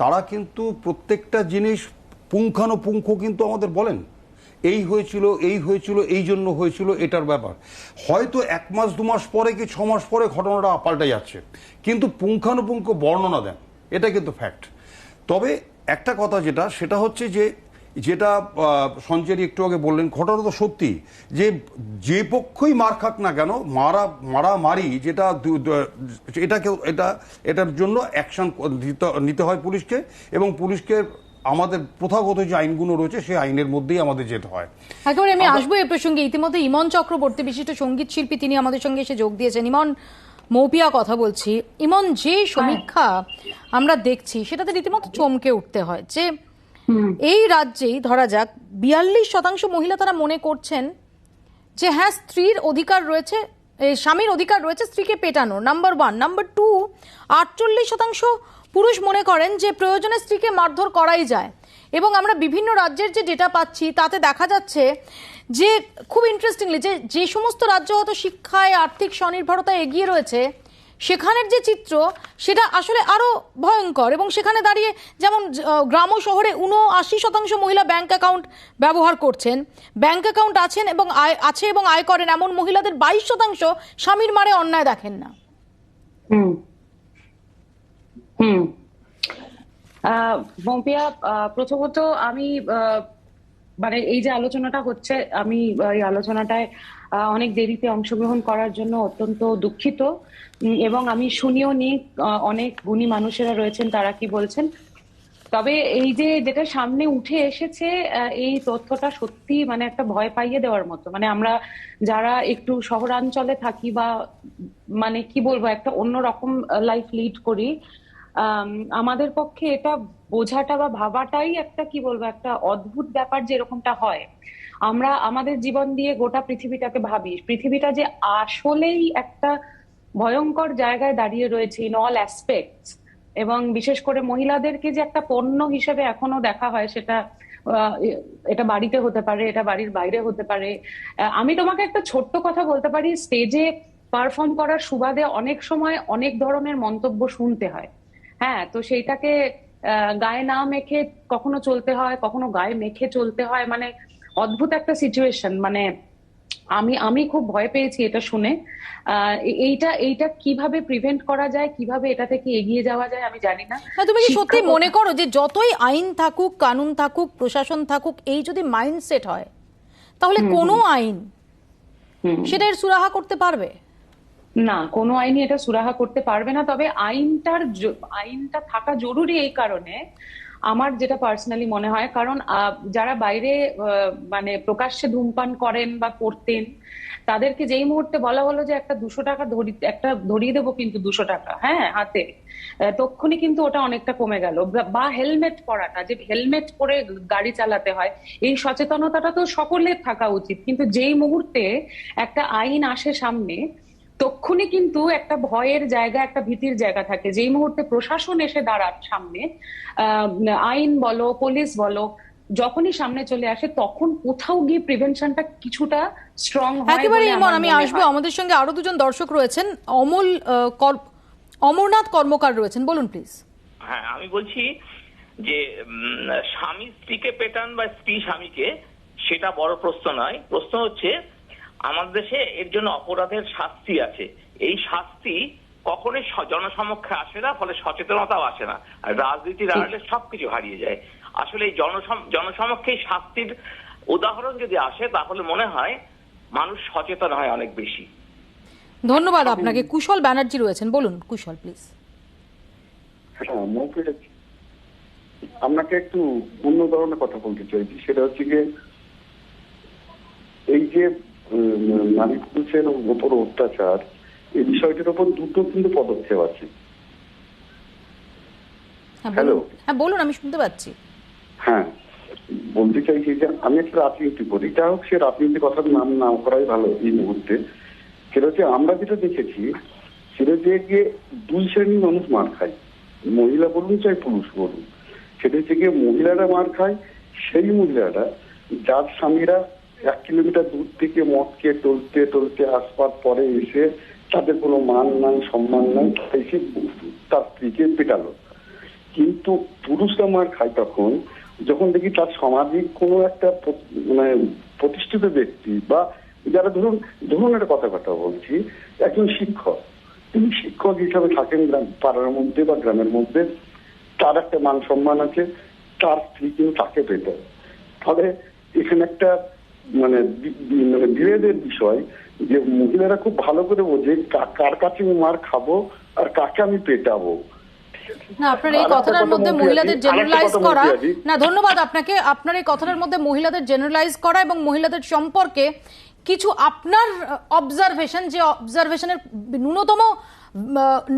তারা কিন্তু প্রত্যেকটা জিনিস পুঙ্খানুপুঙ্খ কিন্তু আমাদের বলেন, এই হয়েছিল এই জন্য হয়েছিল, এটার ব্যাপার। হয়তো 1 মাস 2 মাস পরে কি 6 মাস পরে ঘটনাটা পাল্টে যাচ্ছে, কিন্তু পুঙ্খানুপুঙ্খ বর্ণনা দেন, এটা কিন্তু ফ্যাক্ট। তবে একটা কথা সেটা হচ্ছে যেটা সঞ্জয় একটু আগে বললেন, ঘটনা তো সত্যি যে পক্ষই মার খাক না কেন, মারামারি যেটা এটার জন্য অ্যাকশন নিতে হয় পুলিশকে, এবং পুলিশকে আমাদের প্রথাগত যে আইনগুলো রয়েছে সেই আইনের মধ্যেই আমাদের যেতে হয়। একেবারে আমি আসবো এই প্রসঙ্গে। ইতিমধ্যে ইমন চক্রবর্তী, বিশিষ্ট সঙ্গীত শিল্পী, তিনি আমাদের সঙ্গে এসে যোগ দিয়েছেন। ইমন, মৌপিয়া কথা বলছি। ইমন, যে সমীক্ষা আমরা দেখছি সেটাতে রীতিমতো চমকে উঠতে হয় যে এই রাজ্যেই ধরা যাক 42% মহিলা তারা মনে করছেন যে হ্যাঁ স্ত্রীর অধিকার রয়েছে, স্বামীর অধিকার রয়েছে স্ত্রীকে পেটানো, নাম্বার 1। নাম্বার 2, 48% পুরুষ মনে করেন যে প্রয়োজনে স্ত্রীকে মারধর করাই যায়। এবং আমরা বিভিন্ন রাজ্যের যে ডেটা পাচ্ছি তাতে দেখা যাচ্ছে যে খুব ইন্টারেস্টিংলি যে সমস্ত রাজ্য হয়তো শিক্ষায় আর্থিক স্বনির্ভরতায় এগিয়ে রয়েছে, সেখানের যে চিত্র সেটা আসলে আরো ভয়ঙ্কর। এবং সেখানে দাঁড়িয়ে যেমন গ্রাম ও শহরে 79% মহিলা ব্যাংক অ্যাকাউন্ট ব্যবহার করছেন, ব্যাংক অ্যাকাউন্ট আছেন এবং আয় করেন এমন মহিলাদের 22% স্বামীর মারে অন্যায় দেখেন না। মৌপিয়া, প্রথমত আমি মানে এই যে আলোচনাটা হচ্ছে, আমি এই আলোচনাটায় অনেক দেরিতে অংশগ্রহণ করার জন্য অত্যন্ত দুঃখিত, এবং আমি শুনিও নি অনেক গুণী মানুষেরা রয়েছেন তারা কি বলছেন। তবে এই যে যেটা সামনে উঠে এসেছে, এই তথ্যটা সত্যি মানে একটা ভয় পাইয়ে দেওয়ার মতো। মানে আমরা যারা একটু শহরাঞ্চলে থাকি বা মানে কি বলবো একটা অন্যরকম লাইফ লিড করি, আমাদের পক্ষে এটা বোঝাটা বা ভাবাটাই একটা কি বলবো একটা অদ্ভুত ব্যাপার যে এরকমটা হয়। আমরা আমাদের জীবন দিয়ে গোটা পৃথিবীটাকে ভাবি, পৃথিবীটা যে আসলেই একটা ভয়ঙ্কর জায়গায় দাঁড়িয়ে রয়েছে ইন অল অ্যাসপেক্টস, এবং বিশেষ করে মহিলাদেরকে যে একটা পণ্য হিসেবে এখনো দেখা হয়, সেটা এটা বাড়িতে হতে পারে, এটা বাড়ির বাইরে হতে পারে। আমি তোমাকে একটা ছোট্ট কথা বলতে পারি, স্টেজে পারফর্ম করার সুবাদে অনেক সময় অনেক ধরনের মন্তব্য শুনতে হয়। হ্যাঁ, তো সেইটাকে গায়ে না মেখে কখনো চলতে হয়, কখনো গায়ে মেখে চলতে হয়, মানে অদ্ভুত একটা সিচুয়েশন। মানে আমি খুব ভয় পেয়েছি এটা শুনে। এইটা কিভাবে প্রিভেন্ট করা যায়, কিভাবে এটা থেকে এগিয়ে যাওয়া যায় আমি জানি না। তুমি কি সত্যি মনে করো যে যতই আইন থাকুক, কানুন থাকুক, প্রশাসন থাকুক, এই যদি মাইন্ডসেট হয় তাহলে কোনো আইন সেটার সুরাহা করতে পারবে? না, কোনো আইনই এটা সুরাহা করতে পারবে না। তবে আইনটা থাকা জরুরি এই কারণে, আমার যেটা পার্সোনালি মনে হয়, কারণ যারা বাইরে মানে প্রকাশ্যে ধূমপান করেন বা করতেন, তাদেরকে যেই মুহূর্তে বলা হলো যে একটা 200 টাকা ধরিয়ে দেবো কিন্তু 200 টাকা হ্যাঁ হাতে, তখনই কিন্তু ওটা অনেকটা কমে গেল। বা হেলমেট পরাটা, যে হেলমেট পরে গাড়ি চালাতে হয়, এই সচেতনতাটা তো সকলের থাকা উচিত। কিন্তু যেই মুহূর্তে একটা আইন আসে সামনে, তখনই কিন্তু একটা ভয়ের জায়গা, একটা ভীতির জায়গা থাকে। যেই মুহূর্তে প্রশাসন এসে দাঁড়ান সামনে, আইন বলো, পুলিশ বলো, যখনই সামনে চলে আসে, তখন কোথাও গিয়ে প্রিভেনশনটা কিছুটা স্ট্রং হয়। একেবারে ইমন, আমি আসবো। আমাদের সঙ্গে আরো দুজন দর্শক রয়েছেন। অমরনাথ কর্মকার রয়েছেন, বলুন প্লিজ। হ্যাঁ, আমি বলছি যে স্বামী স্ত্রীকে পেটান বা স্ত্রী স্বামীকে, সেটা বড় প্রশ্ন নয়। প্রশ্ন হচ্ছে আমাদের দেশে এর জন্য অপরাধের শাস্তি আছে। এই শাস্তি কখনোই জনসমক্ষে আসে না, ফলে সচেতনতাও আসে না। আর রাজনীতির আড়ালে সবকিছু হারিয়ে যায়। আসলে এই জনসমক্ষে শাস্তির উদাহরণ যদি আসে, তাহলে মনে হয় মানুষ সচেতন হয় অনেক বেশি। ধন্যবাদ আপনাকে। কুশল ব্যানার্জি রয়েছেন, বলুন কুশল প্লিজ। আপনাকে একটু অন্য ধরনের কথা বলতে চাইছি। সেটা হচ্ছে গিয়ে এই যে নারী পুরুষের উপর অত্যাচার, এই বিষয়টির উপর দুটো কিন্তু পদক্ষেপ আছে। হ্যালো, হ্যাঁ বলুন, আমি শুনতে পাচ্ছি। হ্যাঁ, বলতে চাইছি যে আমি একটা রাজনীতি করি, যা হোক সে রাজনীতির কথার নাম না করাই ভালো এই মুহূর্তে। সেটা হচ্ছে আমরা যেটা দেখেছি, সেটা যে গিয়ে দুই শ্রেণীর মানুষ মার খায়, মহিলা বলুন চাই পুরুষ বলুন। সেটা হচ্ছে গিয়ে মহিলারা মার খায়, সেই মহিলারা যার স্বামীরা 1 কিলোমিটার দূর থেকে মদকে টলতে টলতে আসবার পরে এসে তাদের কোনো মান নাই, সম্মান নাই, এসে তার স্ত্রীকে পেটালো। কিন্তু পুরুষরা মার খায় তখন যখন দেখি তার সামাজিক কোনো একটা মানে প্রতিষ্ঠিত ব্যক্তি, বা যারা ধরুন একটা কথা বলছি, একজন শিক্ষক, তিনি শিক্ষক হিসাবে থাকেন পাড়ার মধ্যে বা গ্রামের মধ্যে, তার একটা মান সম্মান আছে, তার স্ত্রী কিন্তু তাকে পেটায়। ফলে এখানে একটা মানে বিভেদের বিষয়, যে মহিলারা খুব ভালো করে বোঝে কার কাছে আমি মার খাবো আর কাকে আমি পেটাবো। না, আপনার এই কথাটার মধ্যে মহিলাদের জেনারেলাইজ করা, না ধন্যবাদ আপনাকে, আপনার এই কথাটার মধ্যে মহিলাদের জেনারেলাইজ করা এবং মহিলাদের সম্পর্কে কিছু আপনার অবজারভেশন, যে অবজারভেশনের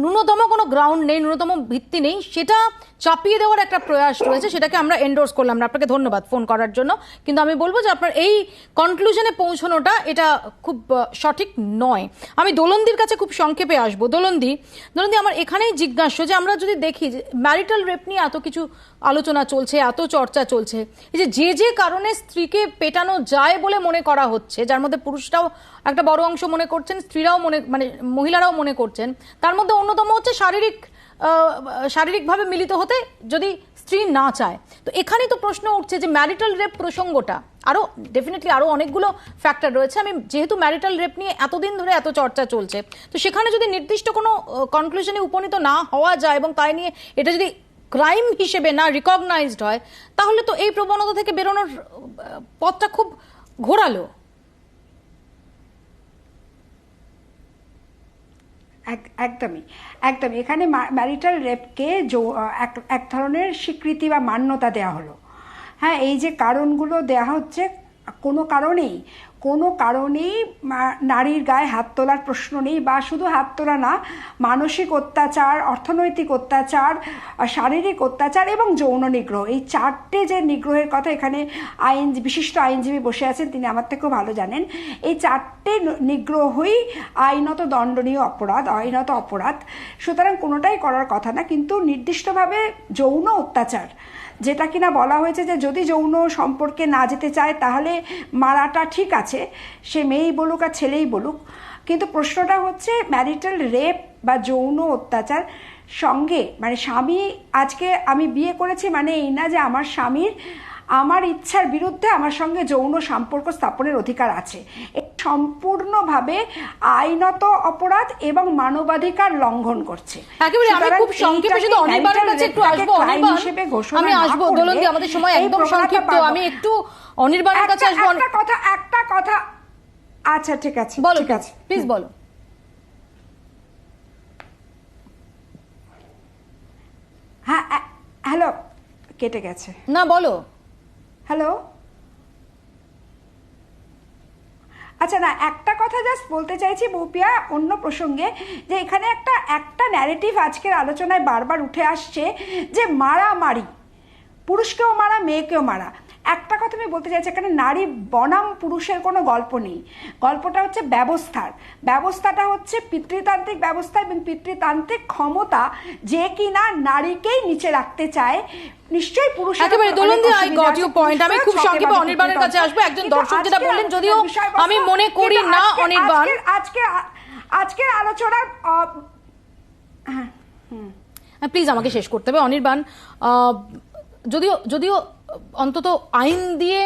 ন্যূনতম কোনো গ্রাউন্ড নেই, ন্যূনতম ভিত্তি নেই, সেটা চাপিয়ে দেওয়ার একটা প্রয়াস রয়েছে, সেটাকে আমরা এন্ডোর্স করলাম না। আপনাকে ধন্যবাদ ফোন করার জন্য। কিন্তু আমি বলবো যে আপনার এই কনক্লুশনে পৌঁছানোটা এটা খুব সঠিক নয়। আমি দোলন্দির কাছে খুব সংক্ষেপে আসবো। দোলন্দি, আমার এখানেই জিজ্ঞাসা যে আমরা যদি দেখি যে ম্যারিটাল রেপ নিয়ে এত কিছু আলোচনা চলছে, এত চর্চা চলছে, এই যে কারণে স্ত্রীকে পেটানো যায় বলে মনে করা হচ্ছে, যার মধ্যে পুরুষরাও একটা বড় অংশ মনে করছেন, স্ত্রীরাও মহিলারাও মনে করছেন, তার মধ্যে অন্যতম হচ্ছে শারীরিকভাবে মিলিত হতে যদি স্ত্রী না চায়। তো এখানেই তো প্রশ্ন উঠছে যে ম্যারিটাল রেপ প্রসঙ্গটা আরো ডেফিনেটলি আরো অনেকগুলো ফ্যাক্টর রয়েছে। আমি যেহেতু ম্যারিটাল রেপ নিয়ে এতদিন ধরে এত চর্চা চলছে, তো সেখানে যদি নির্দিষ্ট কোনো কনক্লুশনে উপনীত না হওয়া যায় এবং তাই নিয়ে এটা যদি ক্রাইম হিসেবে না রিকগনাইজড হয়, তাহলে তো এই প্রবণতা থেকে বেরোনোর পথটা খুব ঘোরালো। একদমই এখানে ম্যারিটাল রেপকে এক ধরনের স্বীকৃতি বা মান্যতা দেওয়া হলো। হ্যাঁ, এই যে কারণগুলো দেওয়া হচ্ছে, কোনো কারণেই নারীর গায়ে হাত তোলার প্রশ্ন নেই, বা শুধু হাত তোলা না, মানসিক অত্যাচার, অর্থনৈতিক অত্যাচার, শারীরিক অত্যাচার এবং যৌন নিগ্রহ, এই 4টে যে নিগ্রহের কথা এখানে বিশিষ্ট আইনজীবী বসে আছেন, তিনি আমার থেকেও ভালো জানেন। এই 4টে নিগ্রহই আইনত দণ্ডনীয় অপরাধ, আইনত অপরাধ। সুতরাং কোনোটাই করার কথা না। কিন্তু নির্দিষ্টভাবে যৌন অত্যাচার, যেটা কিনা বলা হয়েছে যে যদি যৌন সম্পর্কে না যেতে চায় তাহলে মারাটা ঠিক আছে, সে মেয়েই বলুক আর ছেলেই বলুক। কিন্তু প্রশ্নটা হচ্ছে ম্যারিটাল রেপ বা যৌন অত্যাচার সঙ্গে, মানে স্বামী, আজকে আমি বিয়ে করেছি মানে এই না যে আমার স্বামীর আমার ইচ্ছার বিরুদ্ধে আমার সঙ্গে যৌন সম্পর্ক স্থাপনের অধিকার আছে। সম্পূর্ণভাবে আইনত অপরাধ এবং মানবাধিকার লঙ্ঘন করছে। আমি খুব সংক্ষেপে শুধু অনির্বাণের কাছে একটু আসবো। আমি আসবো দোলন্দি, আমাদের সময় একদম সংক্ষিপ্ত, আমি একটু অনির্বাণের কাছে আসবো। একটা কথা আচ্ছা ঠিক আছে, বলো, ঠিক আছে, প্লিজ বলো। হ্যালো, কেটে গেছে। না বলো। হ্যালো, আচ্ছা না, একটা কথা জাস্ট বলতে চাইছি মৌপিয়া অন্য প্রসঙ্গে, যে এখানে একটা ন্যারেটিভ আজকের আলোচনায় বারবার উঠে আসছে যে মারামারি, পুরুষকেও মারা মেয়েকেও মারা। একটা কথা আমি বলতে চাইছি, এখানে নারী বনাম পুরুষের কোনো গল্প নেই, গল্পটা হচ্ছে ব্যবস্থাটা হচ্ছে পিতৃতান্ত্রিক ব্যবস্থা এবং পিতৃতান্ত্রিক ক্ষমতা, যে কিনা নারীকেই নিচে রাখতে চায়। নিশ্চয়ই পুরুষ একেবারে দোলন্দি, আই গট ইউ পয়েন্ট। আমি খুব সংক্ষেপে অনির্বাণের কাছে আসবো। একজন দর্শক যেটা বললেন, যদিও আমি মনে করি না অনির্বাণ আজকের আলোচনার, প্লিজ আমাকে শেষ করতে হবে অনির্বাণ। যদিও অন্তত আইন দিয়ে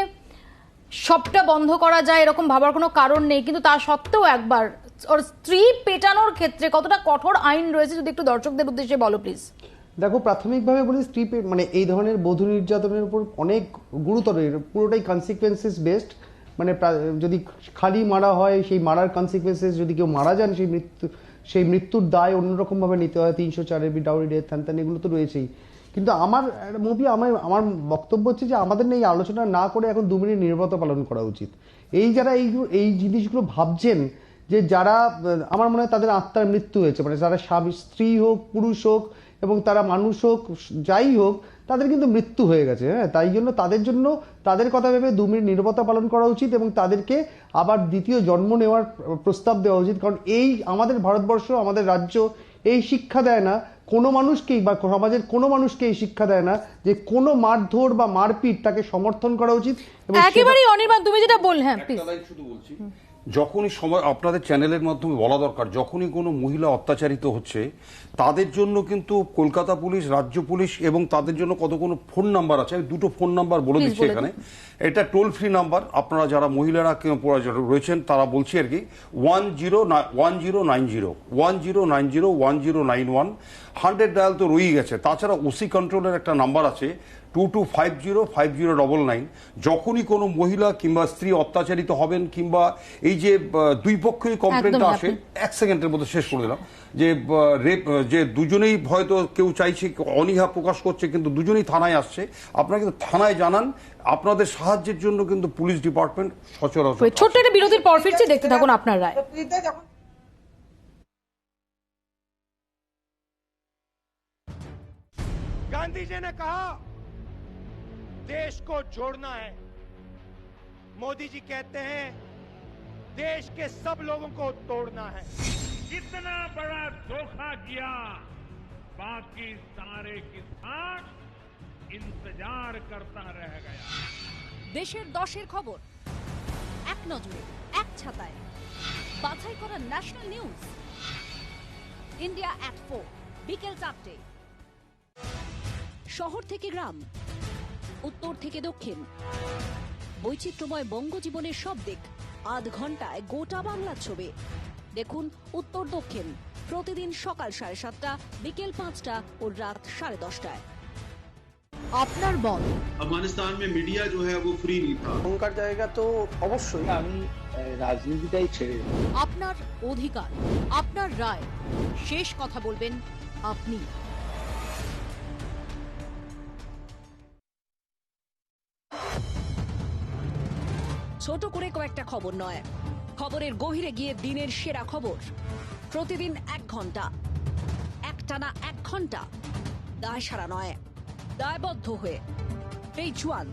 সবটা বন্ধ করা যায় এরকম ভাবার কোনো কারণ নেই, কিন্তু তা সত্ত্বেও একবার ওর স্ত্রী পেটানোর ক্ষেত্রে কতটা কঠোর আইন রয়েছে যদি একটু দর্শকদের উদ্দেশ্যে বলো প্লিজ। দেখো, প্রাথমিকভাবে বলি স্ত্রী মানে এই ধরনের বধূ নির্যাতনের উপর অনেক গুরুতর, পুরোটাই কনসিকুয়েন্সেস বেসড। মানে যদি খালি মারা হয়, সেই মারার কনসিকুয়েন্সেস, যদি কেউ মারা যান সেই মৃত্যুর দায় অন্যরকমভাবে নিতে হয়। 304 ডাউরি ডেথ হ্যান এগুলো তো রয়েছেই। কিন্তু আমার বক্তব্য হচ্ছে যে আমাদের এই আলোচনা না করে এখন 2 মিনিট নীরবতা পালন করা উচিত। যারা এই জিনিসগুলো ভাবছেন, যে যারা, আমার মনে হয় তাদের আত্মার মৃত্যু হয়েছে, মানে যারা স্ত্রী হোক, পুরুষ হোক, এবং তারা মানুষ হোক, যাই হোক, তাদের কিন্তু মৃত্যু হয়ে গেছে। হ্যাঁ, তাই জন্য তাদের কথা ভেবে 2 মিনিট নীরবতা পালন করা উচিত এবং তাদেরকে আবার দ্বিতীয় জন্ম নেওয়ার প্রস্তাব দেওয়া উচিত। কারণ আমাদের ভারতবর্ষ, আমাদের রাজ্য এই শিক্ষা দেয় না কোনো মানুষকেই, বা সমাজের কোনো মানুষকে এই শিক্ষা দেয় না যে কোনো মারধর বা মারপিট তাকে সমর্থন করা উচিত। একেবারেই অনির্বাণ, তুমি যেটা বল, হ্যাঁ প্লিজ। শুধু বলছি, যখনই সময় আপনাদের চ্যানেলের মাধ্যমে বলা দরকার, যখনই কোনো মহিলা অত্যাচারিত হচ্ছে তাদের জন্য কিন্তু কলকাতা পুলিশ, রাজ্য পুলিশ এবং তাদের জন্য কোনো ফোন নাম্বার আছে। আমি 2টো ফোন নাম্বার বলে দিচ্ছি এখানে। এটা টোল ফ্রি নাম্বার, আপনারা যারা মহিলারা রয়েছেন তারা বলছি আর কি, 1090 1091 100 ডায়াল তো রয়েই গেছে। তাছাড়া ওসি কন্ট্রোলের একটা নাম্বার আছে 22505099। যখনই কোনো মহিলা কিংবা স্ত্রী অত্যাচারিত হবেন, কিংবা এই যে দুই পক্ষই কমপ্লেনটা আসে, 1 সেকেন্ডের মধ্যে শেষ করে দিলাম, যে রেপ, যে দুজনেই হয়তো কেউ চাইছে, অনীহা প্রকাশ করছে, কিন্তু দুজনেই থানায় আসছে, আপনারা কিন্তু থানায় জানান। আপনাদের সাহায্যের জন্য কিন্তু পুলিশ ডিপার্টমেন্ট সচরাচর। ছোট্ট একটা বিরতির পর ফিরছি, দেখতে থাকুন আপনার রায়। गांधी जी ने कहा देश को जोड़ना है। मोदी जी कहते हैं देश के सब लोगों को तोड़ना है। कितना बड़ा धोखा किया, बाकी सारे किसान इंतजार करता रह गया। দেশের 10-এর খবর এক নজরে, এক ছাতায়, বাছাই করা ন্যাশনাল নিউজ। ইন্ডিয়া এট 4, বিকেল 4টে। শহর থেকে গ্রাম, উত্তর থেকে দক্ষিণ, বৈচিত্র্যময় বঙ্গজীবনের সব দিক আধ ঘন্টায় গোটা বাংলার ছবি। দেখুন উত্তর দক্ষিণ প্রতিদিন সকাল 7:30, বিকেল 5টা ও রাত 10:30টায়। আপনার মত। আফগানিস্তান में मीडिया जो है वो फ्री नहीं था। এখনকার জায়গা তো অবশ্যই আমি রাজনীতিটাই ছেড়ে দেব। আপনার অধিকার, আপনার রায়, শেষ কথা বলবেন আপনি। ছোট করে কয়েকটা খবর নয়, খবরের গভীরে গিয়ে দিনের সেরা খবর। প্রতিদিন 1 ঘন্টা, একটানা 1 ঘন্টা, দায় সারা নয়, দায়বদ্ধ হয়ে। পেজ 1,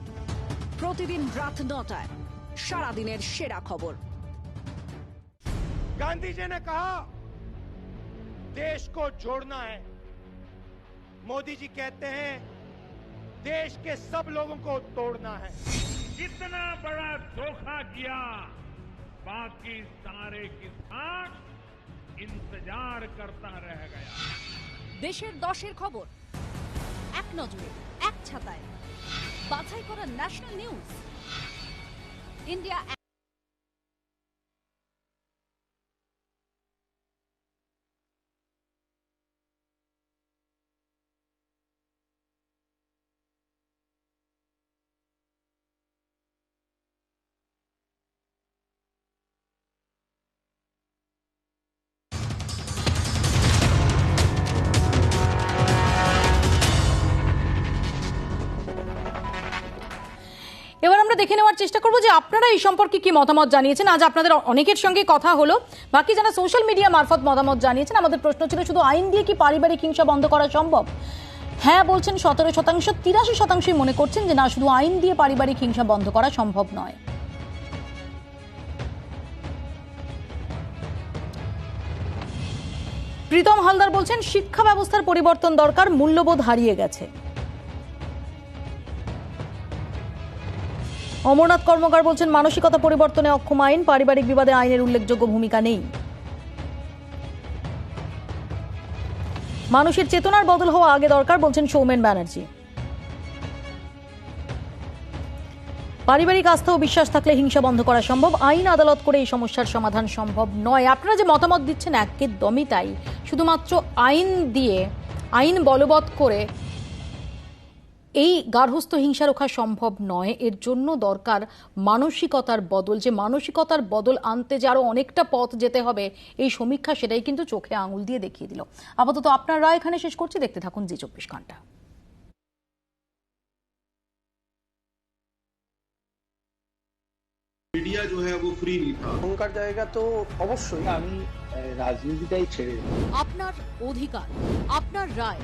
প্রতিদিন রাত 9টায়, সারাদিনের সেরা খবর। गांधी जी ने कहा देश को जोड़ना है। मोदी जी कहते हैं देश के सब लोगों को तोड़ना है। कितना बड़ा धोखा किया, बाकी सारे किसान इंतजार करता रह गया। দেশের 10-এর খবর এক নজরে, এক ছাতায়, বাছাই করা ন্যাশনাল নিউজ। ইন্ডিয়া দেখে নেওয়ার চেষ্টা করবো যে আপনারা এই সম্পর্কে কি মতামত জানিয়েছেন। আজ আপনাদের অনেকের সঙ্গে কথা হলো, বাকি যারা সোশ্যাল মিডিয়া মারফত মতামত জানিয়েছেন। আমাদের প্রশ্ন ছিল শুধু আইন দিয়ে কি পারিবারিক হিংসা বন্ধ করা সম্ভব। হ্যাঁ বলছেন 17%, 83% মনে করছেন যে না, শুধু আইন দিয়ে পারিবারিক হিংসা বন্ধ করা সম্ভব নয়। প্রীতম হালদার বলছেন শিক্ষা ব্যবস্থার পরিবর্তন দরকার, মূল্যবোধ হারিয়ে গেছে। অমরনাথ কর্মকার বলছেন মানসিকতা পরিবর্তনে অক্ষম আইন, পারিবারিক বিবাদে আইনের উল্লেখযোগ্য ভূমিকা নেই। মানুষের চেতনার বদল হওয়া আগে দরকার বলছেন সৌমেন ব্যানার্জি। পারিবারিক আস্থা ও বিশ্বাস থাকলে হিংসা বন্ধ করা সম্ভব, আইন আদালত করে এই সমস্যার সমাধান সম্ভব নয়। আপনারা যে মতামত দিচ্ছেন একদমই তাই। শুধুমাত্র আইন দিয়ে, আইন বলবৎ করে এই গার্হস্থ্য হিংসা রক্ষা সম্ভব নয়। এর জন্য দরকার মানসিকতার বদল। যে মানসিকতার বদল আনতে যে আরো অনেকটা পথ যেতে হবে, এই সমীক্ষা সেটাই কিন্তু চোখে আঙুল দিয়ে দেখিয়ে দিল। আপাতত আপনার রায় এখানে শেষ করছি। দেখতে থাকুন জি 24 ঘন্টা। मीडिया जो है वो फ्री नहीं था। এখনকার জায়গা তো অবশ্যই আমি রাজনীতিটাই ছেড়ে দেব। আপনার অধিকার, আপনার রায়।